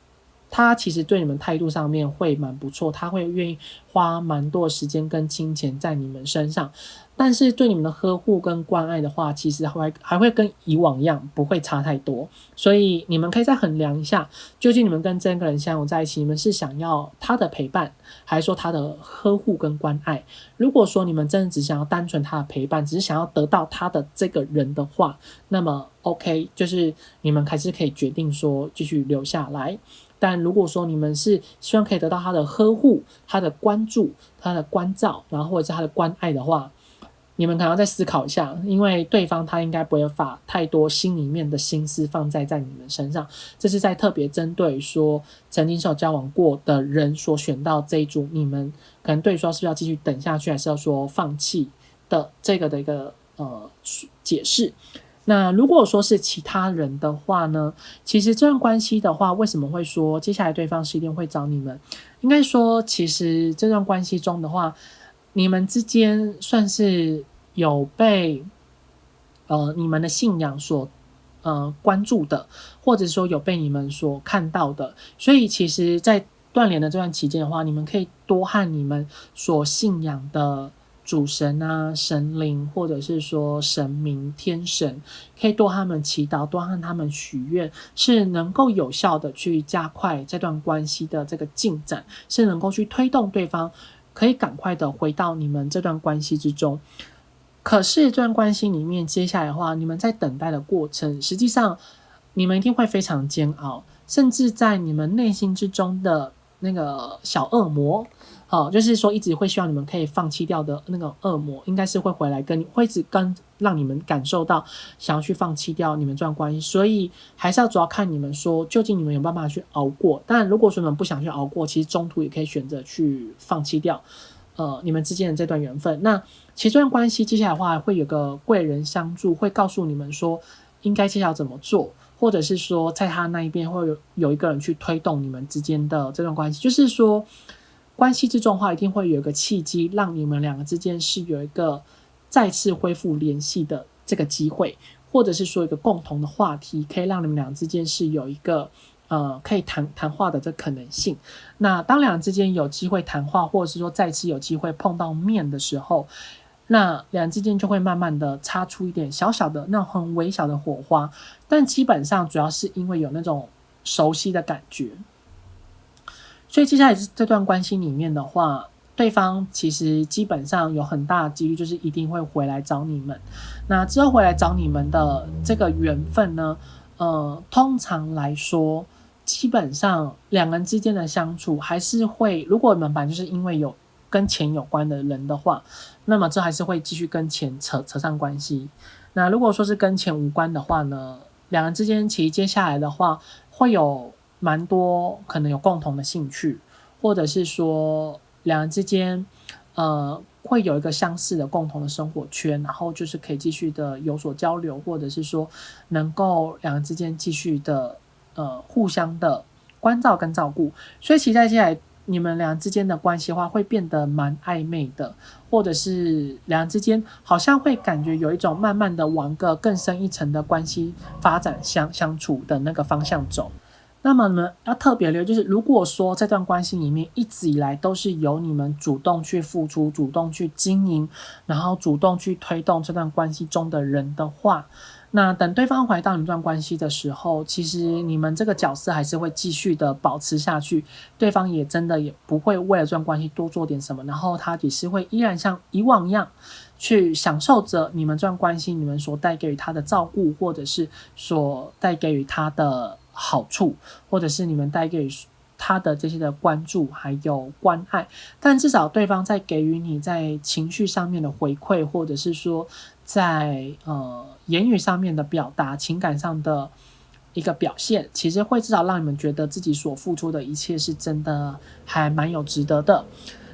Speaker 2: 他其实对你们态度上面会蛮不错，他会愿意花蛮多的时间跟金钱在你们身上，但是对你们的呵护跟关爱的话，其实还会跟以往一样，不会差太多。所以你们可以再衡量一下，究竟你们跟这个人相处在一起，你们是想要他的陪伴，还是说他的呵护跟关爱？如果说你们真的只想要单纯他的陪伴，只是想要得到他的这个人的话，那么 OK， 就是你们还是可以决定说继续留下来。但如果说你们是希望可以得到他的呵护、他的关注、他的关照，然后或者是他的关爱的话，你们可能要再思考一下，因为对方他应该不会把太多心里面的心思放在你们身上。这是在特别针对说曾经是有交往过的人所选到这一组，你们可能对说是不是要继续等下去，还是要说放弃的这个的一个解释。那如果说是其他人的话呢，其实这段关系的话，为什么会说接下来对方是一定会找你们？应该说其实这段关系中的话，你们之间算是有被你们的信仰所关注的，或者说有被你们所看到的。所以其实在断联的这段期间的话，你们可以多和你们所信仰的主神啊、神灵，或者是说神明、天神，可以多和他们祈祷，多和他们许愿，是能够有效的去加快这段关系的这个进展，是能够去推动对方可以赶快的回到你们这段关系之中。可是这段关系里面，接下来的话，你们在等待的过程，实际上你们一定会非常煎熬，甚至在你们内心之中的那个小恶魔，就是说一直会希望你们可以放弃掉的那个恶魔，应该是会回来会一直让你们感受到想要去放弃掉你们这段关系。所以还是要主要看你们说，究竟你们有办法去熬过。当然如果说你们不想去熬过，其实中途也可以选择去放弃掉你们之间的这段缘分。那其实这段关系接下来的话，会有个贵人相助，会告诉你们说应该接下来怎么做，或者是说在他那一边会有一个人去推动你们之间的这段关系。就是说关系之中的话，一定会有一个契机，让你们两个之间是有一个再次恢复联系的这个机会，或者是说一个共同的话题，可以让你们俩之间是有一个可以谈话的这可能性。那当两人之间有机会谈话，或者是说再次有机会碰到面的时候，那两人之间就会慢慢的擦出一点小小的那种很微小的火花，但基本上主要是因为有那种熟悉的感觉。所以接下来这段关系里面的话，对方其实基本上有很大的几率就是一定会回来找你们。那之后回来找你们的这个缘分呢，通常来说，基本上两人之间的相处还是会，如果你们本来就是因为有跟钱有关的人的话，那么这还是会继续跟钱扯上关系。那如果说是跟钱无关的话呢，两人之间其实接下来的话会有蛮多可能有共同的兴趣，或者是说两人之间会有一个相似的共同的生活圈，然后就是可以继续的有所交流，或者是说能够两人之间继续的互相的关照跟照顾。所以其实在接下来你们俩之间的关系的话会变得蛮暧昧的，或者是两人之间好像会感觉有一种慢慢的往个更深一层的关系发展相处的那个方向走。那么呢，要特别留意，就是如果说这段关系里面一直以来都是由你们主动去付出、主动去经营，然后主动去推动这段关系中的人的话，那等对方回到你们这段关系的时候，其实你们这个角色还是会继续的保持下去，对方也真的也不会为了这段关系多做点什么，然后他也是会依然像以往一样去享受着你们这段关系你们所带给予他的照顾，或者是所带给予他的好处，或者是你们带给予他的这些的关注还有关爱，但至少对方在给予你在情绪上面的回馈，或者是说在言语上面的表达，情感上的一个表现，其实会至少让你们觉得自己所付出的一切是真的还蛮有值得的。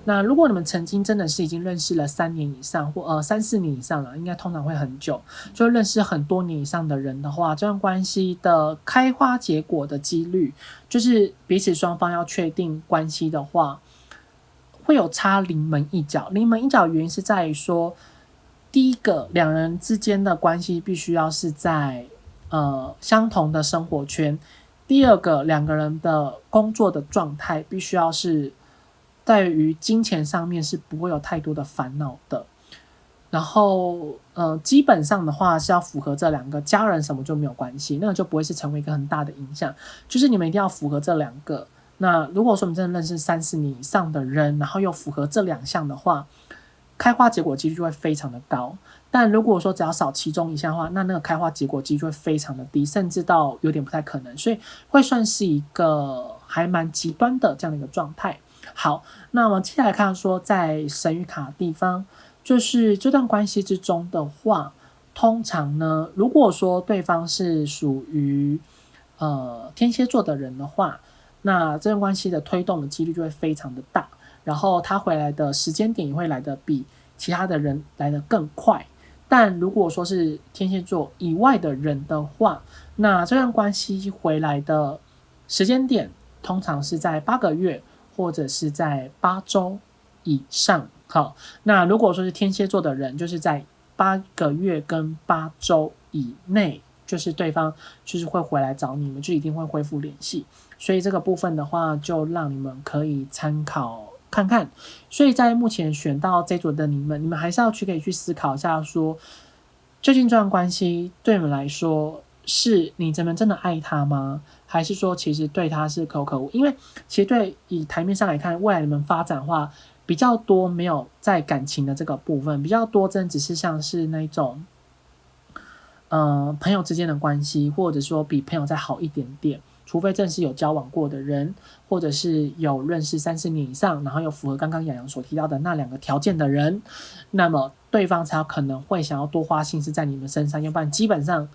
Speaker 2: 那如果你们曾经真的是已经认识了3年以上或3、4年以上了，应该通常会很久，就认识很多年以上的人的话，这段关系的开花结果的几率，就是彼此双方要确定关系的话，会有差临门一脚。临门一脚的原因是在于说，第一个，两人之间的关系必须要是在相同的生活圈；第二个，两个人的工作的状态必须要是在于金钱上面是不会有太多的烦恼的。然后基本上的话是要符合这两个，家人什么就没有关系，那个就不会是成为一个很大的影响，就是你们一定要符合这两个。那如果说你真的认识3、4年以上的人，然后又符合这2项的话，开花结果几率就会非常的高。但如果说只要少其中一项的话，那个开花结果几率就会非常的低，甚至到有点不太可能，所以会算是一个还蛮极端的这样的一个状态。好，那我们接下来看说在神谕卡的地方，就是这段关系之中的话，通常呢，如果说对方是属于天蝎座的人的话，那这段关系的推动的几率就会非常的大，然后他回来的时间点也会来得比其他的人来得更快。但如果说是天蝎座以外的人的话，那这段关系回来的时间点通常是在8个月或者是在8周以上。好，那如果说是天蝎座的人，就是在8个月跟8周以内，就是对方就是会回来找你们，就一定会恢复联系。所以这个部分的话，就让你们可以参考看看。所以在目前选到这组的你们还是要可以去思考一下说，究竟这段关系对你们来说，是你们真的爱他吗？还是说其实对他是可有可无？因为其实以台面上来看，未来你们发展的话比较多没有在感情的这个部分，比较多真的只是像是那种朋友之间的关系，或者说比朋友再好一点点，除非正是有交往过的人，或者是有认识3、4年以上，然后又符合刚刚洋洋所提到的那2个条件的人，那么对方才有可能会想要多花心思在你们身上，要不然基本上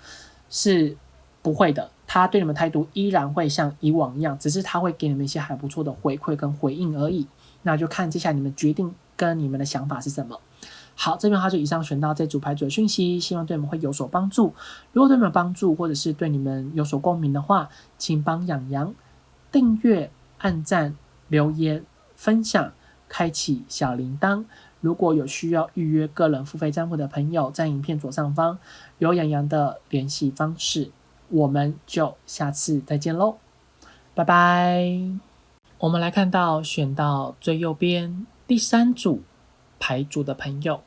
Speaker 2: 是不会的。他对你们态度依然会像以往一样，只是他会给你们一些还不错的回馈跟回应而已。那就看接下来你们决定跟你们的想法是什么。好，这边他就以上选到这组牌组的讯息，希望对你们会有所帮助。如果对你们有帮助，或者是对你们有所共鸣的话，请帮洋洋订阅、按赞、留言、分享、开启小铃铛。如果有需要预约个人付费占卜的朋友，在影片左上方有洋洋的联系方式。我们就下次再见咯，拜拜。我们来看到选到最右边第3组牌组的朋友，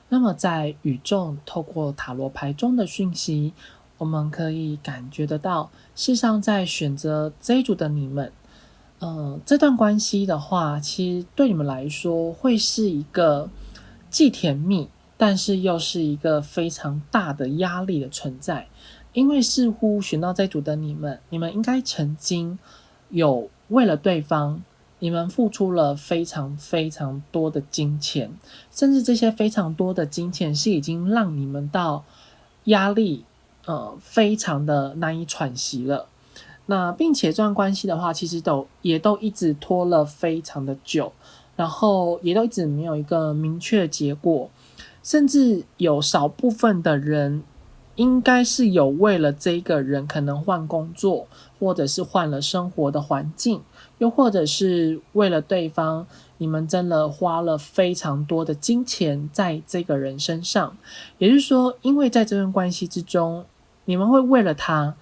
Speaker 2: 那么在宇宙透过塔罗牌中的讯息，我们可以感觉得到，事实上在选择这一组的你们，这段关系的话，其实对你们来说会是一个既甜蜜，但是又是一个非常大的压力的存在。因为似乎选到这组的你们应该曾经有为了对方，你们付出了非常非常多的金钱，甚至这些非常多的金钱是已经让你们到压力非常的难以喘息了。那并且这段关系的话，其实也都一直拖了非常的久，然后也都一直没有一个明确的结果，甚至有少部分的人应该是有为了这个人可能换工作，或者是换了生活的环境，又或者是为了对方，你们真的花了非常多的金钱在这个人身上。也就是说，因为在这段关系之中，你们会为了他，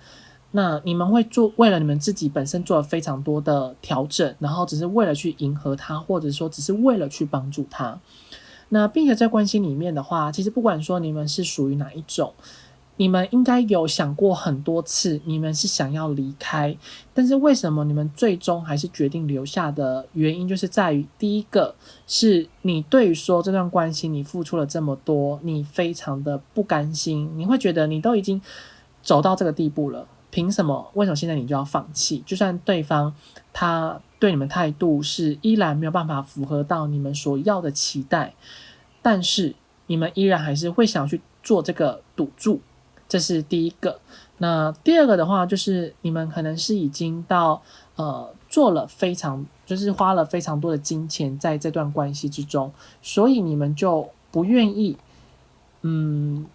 Speaker 2: 那你们会为了你们自己本身做了非常多的调整，然后只是为了去迎合他，或者说只是为了去帮助他。那并且在关系里面的话，其实不管说你们是属于哪一种，你们应该有想过很多次，你们是想要离开，但是为什么你们最终还是决定留下的原因，就是在于第一个是你对于说这段关系你付出了这么多，你非常的不甘心，你会觉得你都已经走到这个地步了，凭什么？为什么现在你就要放弃？就算对方他对你们态度是依然没有办法符合到你们所要的期待，但是你们依然还是会想去做这个赌注，这是第一个。那第二个的话，就是你们可能是已经到做了非常，就是花了非常多的金钱在这段关系之中，所以你们就不愿意。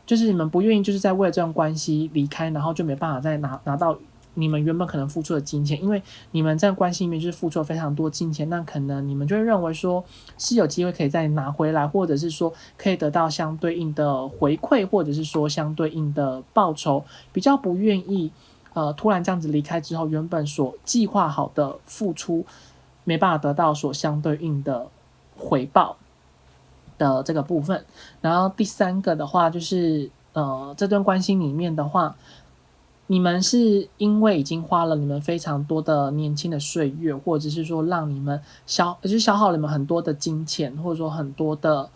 Speaker 2: 就是你们不愿意，就是在为了这段关系离开，然后就没办法再拿到你们原本可能付出的金钱，因为你们在关系里面就是付出了非常多金钱，那可能你们就会认为说是有机会可以再拿回来，或者是说可以得到相对应的回馈，或者是说相对应的报酬，比较不愿意突然这样子离开之后，原本所计划好的付出没办法得到所相对应的回报的这个部分。然后第三个的话就是这段关系里面的话，你们是因为已经花了你们非常多的年轻的岁月，或者是说让你们消耗了你们很多的金钱，或者说很多的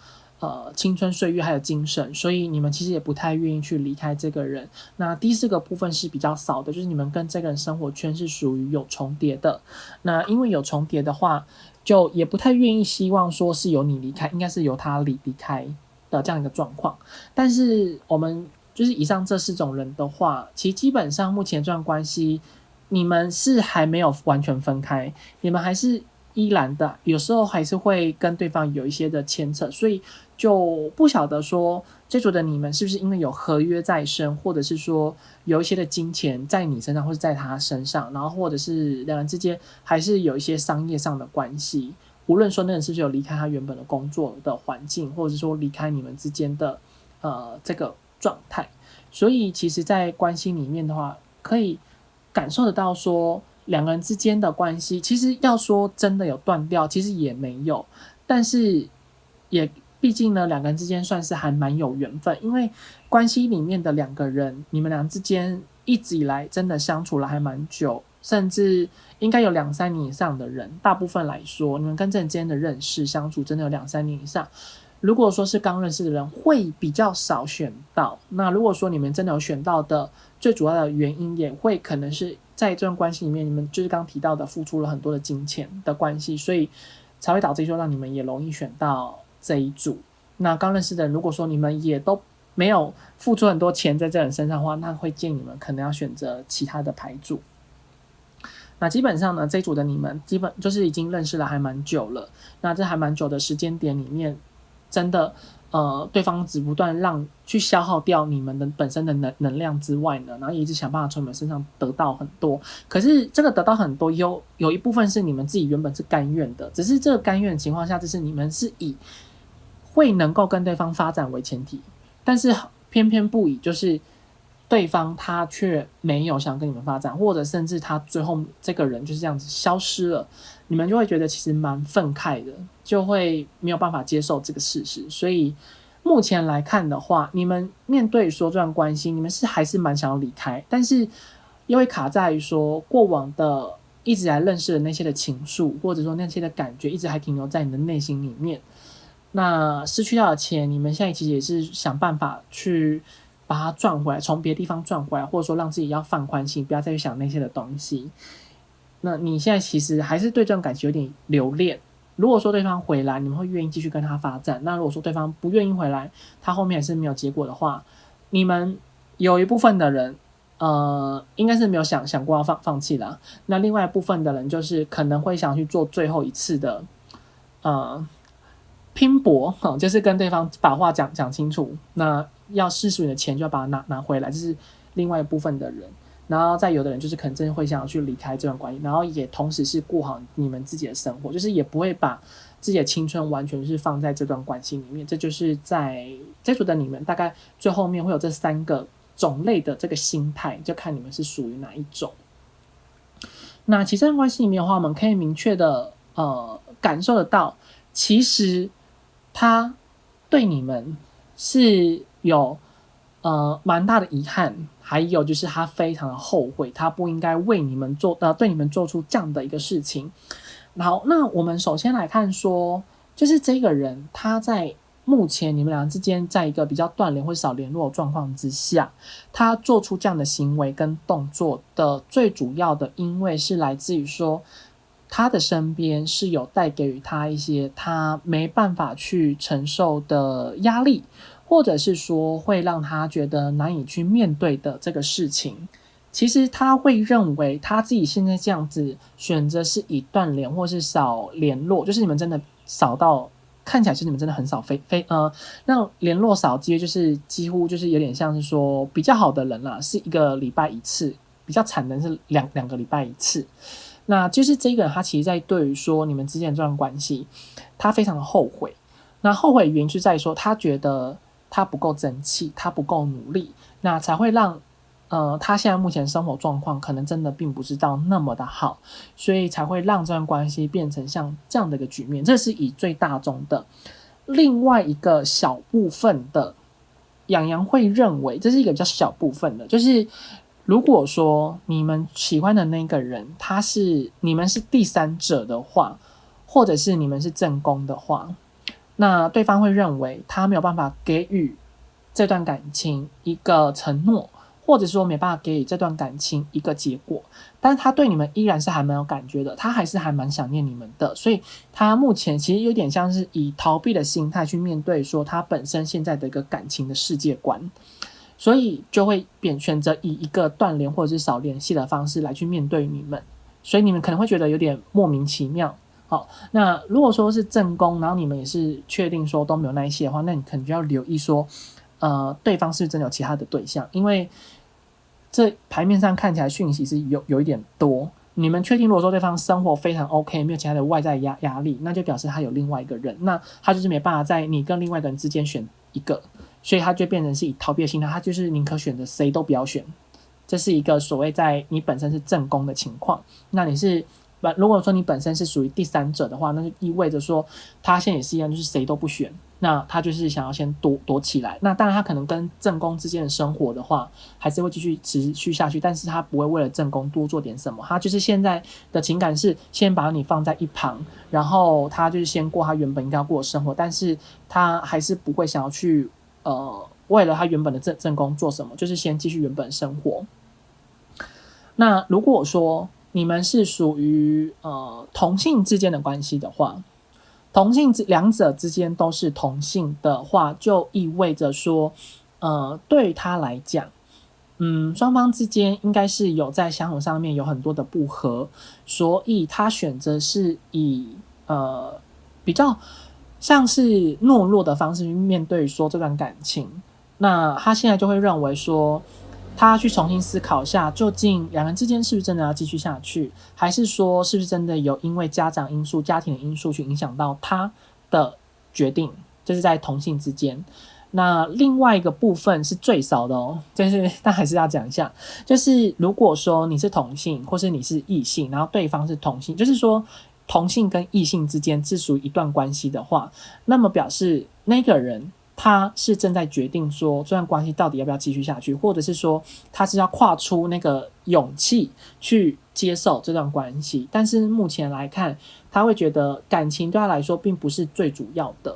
Speaker 2: 青春岁月还有精神，所以你们其实也不太愿意去离开这个人。那第四个部分是比较少的，就是你们跟这个人生活圈是属于有重叠的。那因为有重叠的话，就也不太愿意希望说是由你离开，应该是由他离开的这样一个状况。但是我们就是以上这4种人的话，其实基本上目前这段关系你们是还没有完全分开，你们还是依然的有时候还是会跟对方有一些的牵扯，所以就不晓得说这组的你们是不是因为有合约在身，或者是说有一些的金钱在你身上或者在他身上，然后或者是两人之间还是有一些商业上的关系，无论说那人是不是有离开他原本的工作的环境，或者是说离开你们之间的这个状态。所以其实在关系里面的话，可以感受得到说两个人之间的关系其实要说真的有断掉，其实也没有，但是也毕竟呢两个人之间算是还蛮有缘分，因为关系里面的两个人，你们俩之间一直以来真的相处了还蛮久，甚至应该有2-3年以上的人，大部分来说你们跟这人之间的认识相处真的有2-3年以上。如果说是刚认识的人会比较少选到，那如果说你们真的有选到的，最主要的原因也会可能是在这段关系里面，你们就是刚提到的付出了很多的金钱的关系，所以才会导致说让你们也容易选到这一组。那刚认识的人，如果说你们也都没有付出很多钱在这人身上的话，那会建议你们可能要选择其他的牌组。那基本上呢，这一组的你们基本就是已经认识了还蛮久了，那这还蛮久的时间点里面，真的对方只不断去消耗掉你们的本身的能量之外呢，然后也一直想办法从你们身上得到很多。可是这个得到很多有一部分是你们自己原本是甘愿的，只是这个甘愿的情况下，就是你们是以会能够跟对方发展为前提，但是偏偏不以就是对方他却没有想跟你们发展，或者甚至他最后这个人就是这样子消失了，你们就会觉得其实蛮愤慨的，就会没有办法接受这个事实。所以目前来看的话，你们面对说这段关系，你们是还是蛮想要离开，但是又会卡在于说过往的一直来认识的那些的情愫，或者说那些的感觉，一直还停留在你的内心里面。那失去到的钱，你们现在其实也是想办法去把它赚回来，从别的地方赚回来，或者说让自己要放宽心，不要再去想那些的东西。那你现在其实还是对这段感情有点留恋。如果说对方回来，你们会愿意继续跟他发展。那如果说对方不愿意回来，他后面还是没有结果的话，你们有一部分的人应该是没有想过要放弃啦。那另外一部分的人就是可能会想去做最后一次的拼搏，就是跟对方把话讲清楚。那要试属你的钱就要把它拿回来，这是另外一部分的人。然后再有的人就是可能真的会想要去离开这段关系，然后也同时是过好你们自己的生活，就是也不会把自己的青春完全是放在这段关系里面。这就是在这组的你们大概最后面会有这3个种类的这个心态，就看你们是属于哪一种。那其实这段关系里面的话，我们可以明确的感受得到，其实他对你们是有蛮大的遗憾，还有就是他非常的后悔，他不应该为你们对你们做出这样的一个事情。然后，那我们首先来看说，就是这个人他在目前你们俩之间在一个比较断联或少联络的状况之下，他做出这样的行为跟动作的最主要的因为是来自于说，他的身边是有带给予他一些他没办法去承受的压力，或者是说会让他觉得难以去面对的这个事情。其实他会认为他自己现在这样子选择是以断联或是少联络，就是你们真的少到看起来是你们真的很少那联络少机会，就是几乎就是有点像是说比较好的人啦，是1个礼拜1次，比较惨的人是两个礼拜1次。那就是这个人他其实在对于说你们之间的这段关系，他非常的后悔。那后悔的原因是在于说他觉得他不够争气，他不够努力，那才会让他现在目前生活状况可能真的并不是到那么的好，所以才会让这段关系变成像这样的一个局面。这是以最大宗的。另外一个小部分的，洋洋会认为这是一个比较小部分的，就是如果说你们喜欢的那个人你们是第三者的话，或者是你们是正宫的话，那对方会认为他没有办法给予这段感情一个承诺，或者说没办法给予这段感情一个结果，但是他对你们依然是还蛮有感觉的，他还是还蛮想念你们的，所以他目前其实有点像是以逃避的心态去面对说他本身现在的一个感情的世界观，所以就会选择以一个断联或者是少联系的方式来去面对你们，所以你们可能会觉得有点莫名其妙。好，那如果说是正宫，然后你们也是确定说都没有那一些的话，那你可能就要留意说对方是不是真的有其他的对象，因为这牌面上看起来讯息是有一点多。你们确定如果说对方生活非常 OK， 没有其他的外在压力，那就表示他有另外一个人，那他就是没办法在你跟另外一个人之间选一个，所以他就变成是以逃避的心态，他就是宁可选择谁都不要选。这是一个所谓在你本身是正宫的情况。那如果说你本身是属于第三者的话，那就意味着说他现在也是一样，就是谁都不选，那他就是想要先躲起来。那当然他可能跟正宫之间的生活的话还是会继续持续下去，但是他不会为了正宫多做点什么，他就是现在的情感是先把你放在一旁，然后他就是先过他原本应该要过的生活，但是他还是不会想要去为了他原本的正宫做什么，就是先继续原本的生活。那如果说你们是属于同性之间的关系的话，两者之间都是同性的话，就意味着说对于他来讲，双方之间应该是有在相处上面有很多的不合，所以他选择是以比较像是懦弱的方式去面对说这段感情。那他现在就会认为说他去重新思考下，究竟两人之间是不是真的要继续下去，还是说是不是真的有因为家长因素、家庭的因素去影响到他的决定，这是在同性之间。那另外一个部分是最少的但还是要讲一下，就是如果说你是同性或是你是异性，然后对方是同性，就是说同性跟异性之间是属于一段关系的话，那么表示那个人他是正在决定说这段关系到底要不要继续下去，或者是说他是要跨出那个勇气去接受这段关系。但是目前来看，他会觉得感情对他来说并不是最主要的，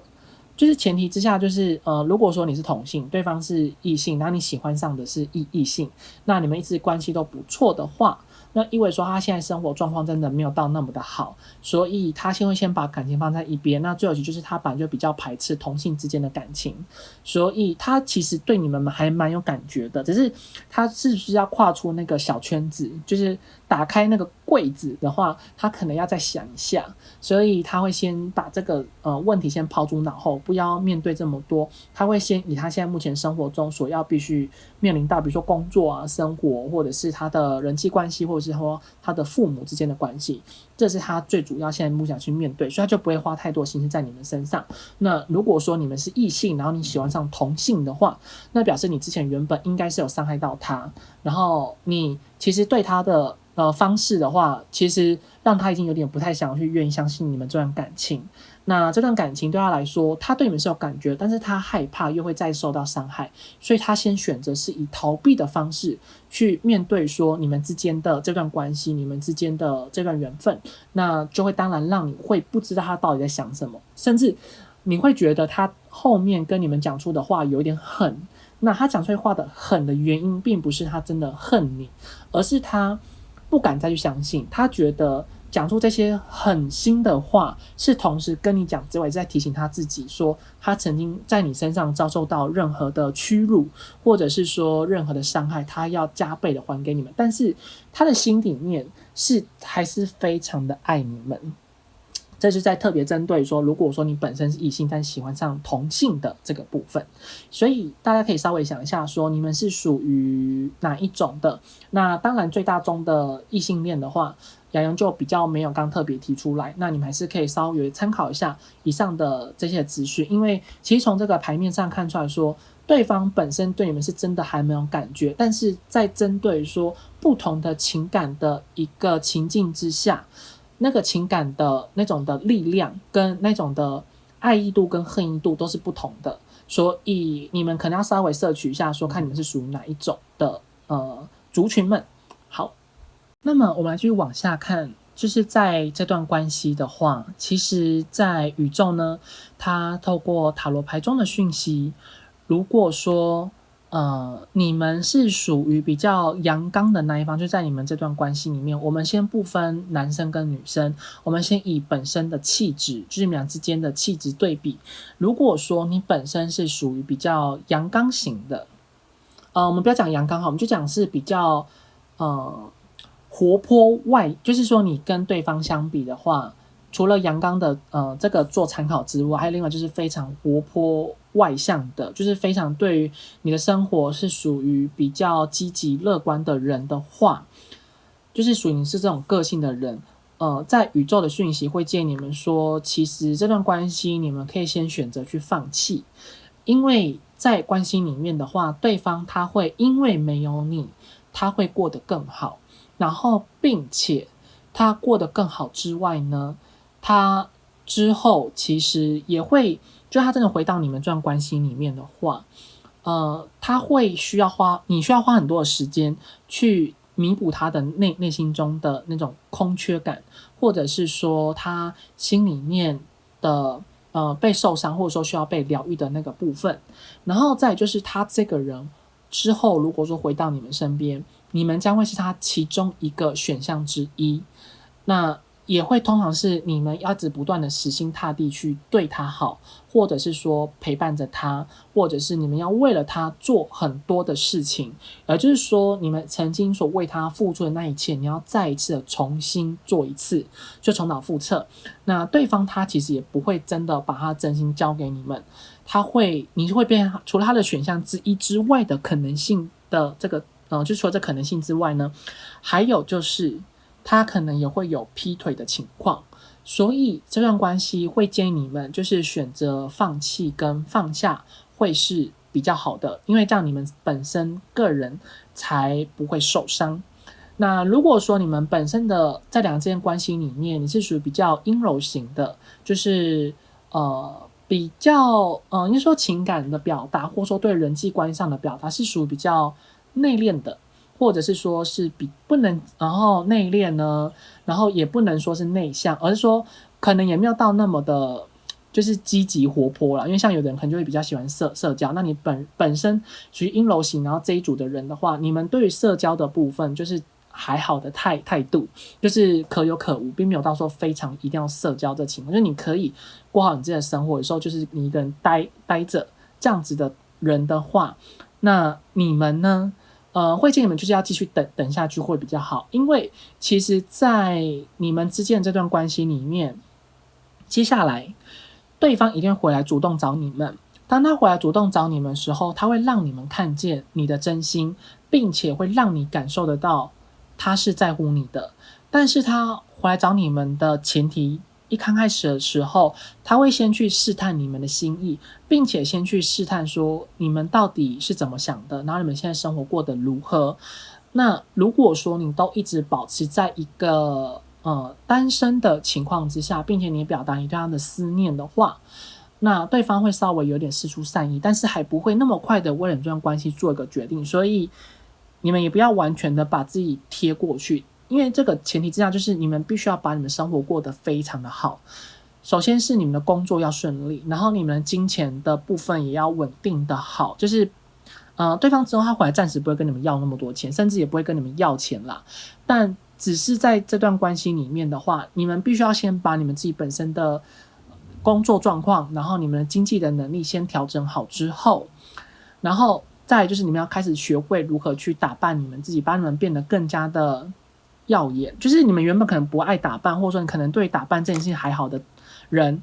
Speaker 2: 就是前提之下就是如果说你是同性，对方是异性，然后你喜欢上的是异性，那你们一直关系都不错的话，那意味说他现在生活状况真的没有到那么的好，所以他会先把感情放在一边。那最后就是他本来就比较排斥同性之间的感情，所以他其实对你们还蛮有感觉的，只是他是不是要跨出那个小圈子，就是打开那个柜子的话，他可能要再想一下，所以他会先把这个问题先抛诸脑后，不要面对这么多。他会先以他现在目前生活中所要必须面临到，比如说工作啊、生活，或者是他的人际关系，或者是说他的父母之间的关系，这是他最主要现在目前去面对，所以他就不会花太多心思在你们身上。那如果说你们是异性，然后你喜欢上同性的话，那表示你之前原本应该是有伤害到他，然后你其实对他的方式的话，其实让他已经有点不太想要去愿意相信你们这段感情。那这段感情对他来说，他对你们是有感觉，但是他害怕又会再受到伤害，所以他先选择是以逃避的方式去面对说你们之间的这段关系，你们之间的这段缘分，那就会当然让你会不知道他到底在想什么，甚至你会觉得他后面跟你们讲出的话有一点狠。那他讲出来话的狠的原因，并不是他真的恨你，而是他不敢再去相信，他觉得讲出这些狠心的话，是同时跟你讲之外，在提醒他自己说，他曾经在你身上遭受到任何的屈辱，或者是说任何的伤害，他要加倍的还给你们。但是他的心里面还是非常的爱你们。这就在特别针对说，如果说你本身是异性，但喜欢上同性的这个部分，所以大家可以稍微想一下说，你们是属于哪一种的。那当然最大宗的异性恋的话，洋洋就比较没有刚特别提出来，那你们还是可以稍微参考一下以上的这些资讯，因为其实从这个牌面上看出来说，对方本身对你们是真的还没有感觉，但是在针对说不同的情感的一个情境之下，那个情感的那种的力量跟那种的爱意度跟恨意度都是不同的，所以你们可能要稍微摄取一下说看你们是属于哪一种的族群们。好，那么我们来继续往下看，就是在这段关系的话，其实在宇宙呢，它透过塔罗牌中的讯息，如果说你们是属于比较阳刚的那一方，就在你们这段关系里面，我们先不分男生跟女生，我们先以本身的气质，就是你们俩之间的气质对比。如果说你本身是属于比较阳刚型的，我们不要讲阳刚好，我们就讲是比较活泼外，就是说你跟对方相比的话，除了阳刚的这个做参考之外，还有另外就是非常活泼外向的，就是非常对于你的生活是属于比较积极乐观的人的话，就是属于你是这种个性的人，在宇宙的讯息会建议你们说，其实这段关系你们可以先选择去放弃，因为在关系里面的话，对方他会因为没有你，他会过得更好，然后并且他过得更好之外呢，他之后其实也会，就他真的回到你们这段关系里面的话，他会你需要花很多的时间去弥补他的内心中的那种空缺感，或者是说他心里面的被受伤，或者说需要被疗愈的那个部分。然后再就是他这个人之后如果说回到你们身边，你们将会是他其中一个选项之一。那也会通常是你们要一直不断的死心塌地去对他好，或者是说陪伴着他，或者是你们要为了他做很多的事情，就是说你们曾经所为他付出的那一切，你要再一次的重新做一次，就重蹈覆辙。那对方他其实也不会真的把他真心交给你们，你会变成除了他的选项之一之外的可能性的这个就除了这可能性之外呢，还有就是他可能也会有劈腿的情况，所以这段关系会建议你们就是选择放弃跟放下会是比较好的，因为这样你们本身个人才不会受伤。那如果说你们本身的在两个之间关系里面，你是属于比较阴柔型的，就是比较应该说情感的表达，或者说对人际关系上的表达是属于比较内敛的，或者是说是不能，然后内敛呢，然后也不能说是内向，而是说可能也没有到那么的就是积极活泼啦，因为像有的人可能就会比较喜欢社交，那你本身属于阴柔型，然后这一组的人的话，你们对于社交的部分就是还好的态度，就是可有可无，并没有到说非常一定要社交的情况，就是你可以过好你自己的生活，有时候就是你一个人待着这样子的人的话，那你们呢？会建议你们就是要继续等下去会比较好，因为其实在你们之间的这段关系里面，接下来对方一定会回来主动找你们。当他回来主动找你们的时候，他会让你们看见你的真心，并且会让你感受得到他是在乎你的。但是他回来找你们的前提，一刚开始的时候，他会先去试探你们的心意，并且先去试探说你们到底是怎么想的，然后你们现在生活过得如何。那如果说你都一直保持在一个单身的情况之下，并且你表达你对他的思念的话，那对方会稍微有点释出善意，但是还不会那么快的为了这段关系做一个决定，所以你们也不要完全的把自己贴过去，因为这个前提之下就是你们必须要把你们生活过得非常的好。首先是你们的工作要顺利，然后你们的金钱的部分也要稳定的好，就是对方之后他回来暂时不会跟你们要那么多钱，甚至也不会跟你们要钱啦，但只是在这段关系里面的话，你们必须要先把你们自己本身的工作状况，然后你们的经济的能力先调整好之后，然后再来就是你们要开始学会如何去打扮你们自己，把你们变得更加的耀眼。就是你们原本可能不爱打扮，或者说你可能对打扮这件事情还好的人，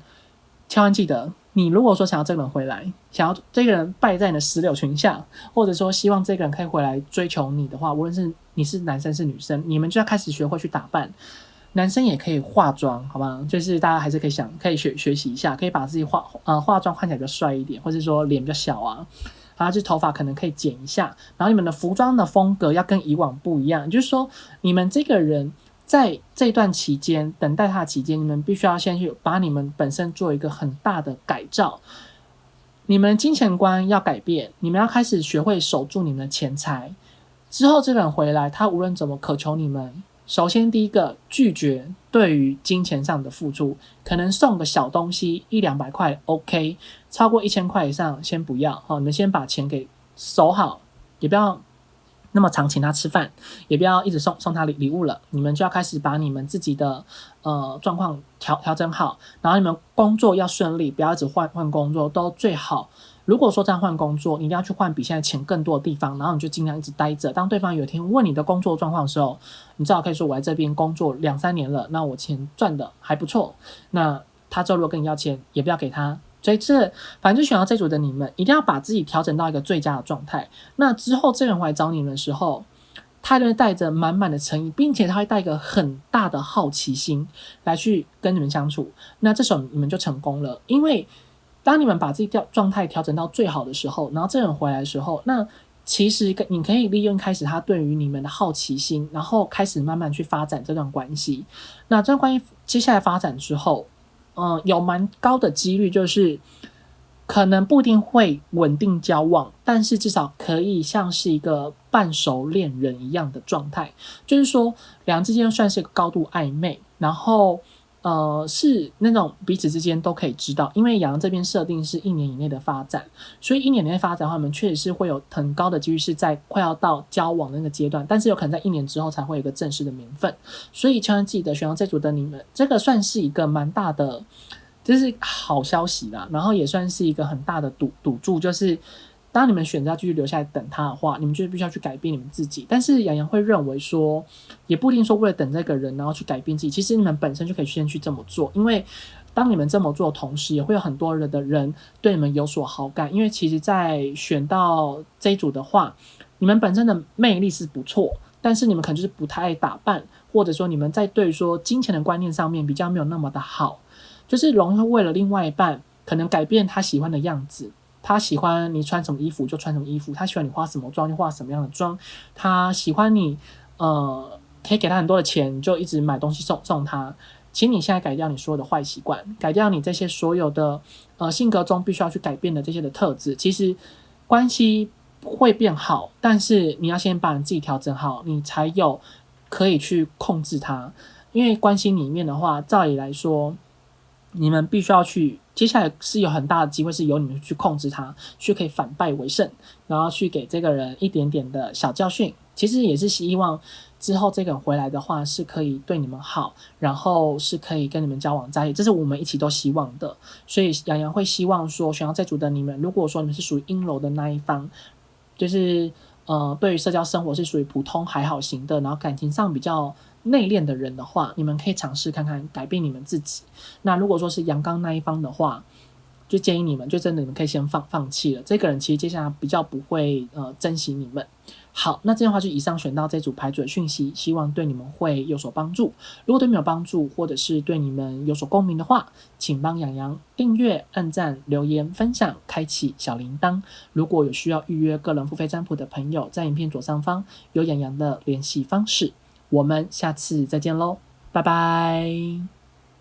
Speaker 2: 千万记得，你如果说想要这个人回来，想要这个人拜在你的石榴裙下，或者说希望这个人可以回来追求你的话，无论是你是男生是女生，你们就要开始学会去打扮。男生也可以化妆，好吗？就是大家还是可以学习一下，可以把自己化妆看起来比较帅一点，或者说脸比较小啊，然后就是头发可能可以剪一下，然后你们的服装的风格要跟以往不一样，就是说你们这个人在这段期间等待他的期间，你们必须要先去把你们本身做一个很大的改造，你们金钱观要改变，你们要开始学会守住你们的钱财。之后这个人回来，他无论怎么渴求你们，首先第一个拒绝对于金钱上的付出，可能送个小东西100-200块 OK， 超过1000块以上先不要，你们先把钱给收好，也不要那么常请他吃饭，也不要一直送他礼物了，你们就要开始把你们自己的状况调整好，然后你们工作要顺利，不要一直换工作，都最好。如果说这样换工作，你一定要去换比现在钱更多的地方，然后你就尽量一直待着。当对方有一天问你的工作状况的时候，你至少可以说我在这边工作2-3年了，那我钱赚的还不错。那他之后如果跟你要钱，也不要给他。所以反正就选到这组的你们，一定要把自己调整到一个最佳的状态。那之后这个人回来找你们的时候，他就会带着满满的诚意，并且他会带一个很大的好奇心来去跟你们相处。那这时候你们就成功了，因为当你们把自己状态调整到最好的时候，然后这个人回来的时候，那其实你可以利用开始他对于你们的好奇心，然后开始慢慢去发展这段关系。那这段关系接下来发展之后，有蛮高的几率就是可能不一定会稳定交往，但是至少可以像是一个半熟恋人一样的状态，就是说两人之间算是一个高度暧昧，然后是那种彼此之间都可以知道，因为洋洋这边设定是1年以内的发展，所以1年以内发展的话，我们确实是会有很高的几率是在快要到交往的那个阶段，但是有可能在1年之后才会有一个正式的名分，所以千万记得选到这组的你们，这个算是一个蛮大的，就是好消息啦，然后也算是一个很大的赌注，就是当你们选择要继续留下来等他的话，你们就必须要去改变你们自己。但是洋洋会认为说，也不一定说为了等这个人然后去改变自己，其实你们本身就可以先去这么做，因为当你们这么做的同时，也会有很多人对你们有所好感，因为其实在选到这一组的话，你们本身的魅力是不错，但是你们可能就是不太爱打扮，或者说你们在对说金钱的观念上面比较没有那么的好，就是容易会为了另外一半可能改变他喜欢的样子，他喜欢你穿什么衣服就穿什么衣服，他喜欢你化什么妆就化什么样的妆，他喜欢你可以给他很多的钱，就一直买东西送他，请你现在改掉你所有的坏习惯，改掉你这些所有的性格中必须要去改变的这些的特质。其实关系会变好，但是你要先把你自己调整好，你才有可以去控制它。因为关系里面的话，照理来说，你们必须要去，接下来是有很大的机会是由你们去控制它，去可以反败为胜，然后去给这个人一点点的小教训。其实也是希望之后这个人回来的话是可以对你们好，然后是可以跟你们交往在一起，这是我们一起都希望的。所以洋洋会希望说，选到这组的你们，如果说你们是属于阴柔的那一方，就是对于社交生活是属于普通还好型的，然后感情上比较内敛的人的话，你们可以尝试看看改变你们自己。那如果说是阳刚那一方的话，就建议你们就真的你们可以先放弃了，这个人其实接下来比较不会珍惜你们。好，那这样的话就以上选到这组牌组的讯息，希望对你们会有所帮助。如果对你们有帮助，或者是对你们有所共鸣的话，请帮洋洋订阅、按赞、留言、分享、开启小铃铛。如果有需要预约个人付费占卜的朋友，在影片左上方有洋洋的联系方式。我们下次再见喽，拜拜。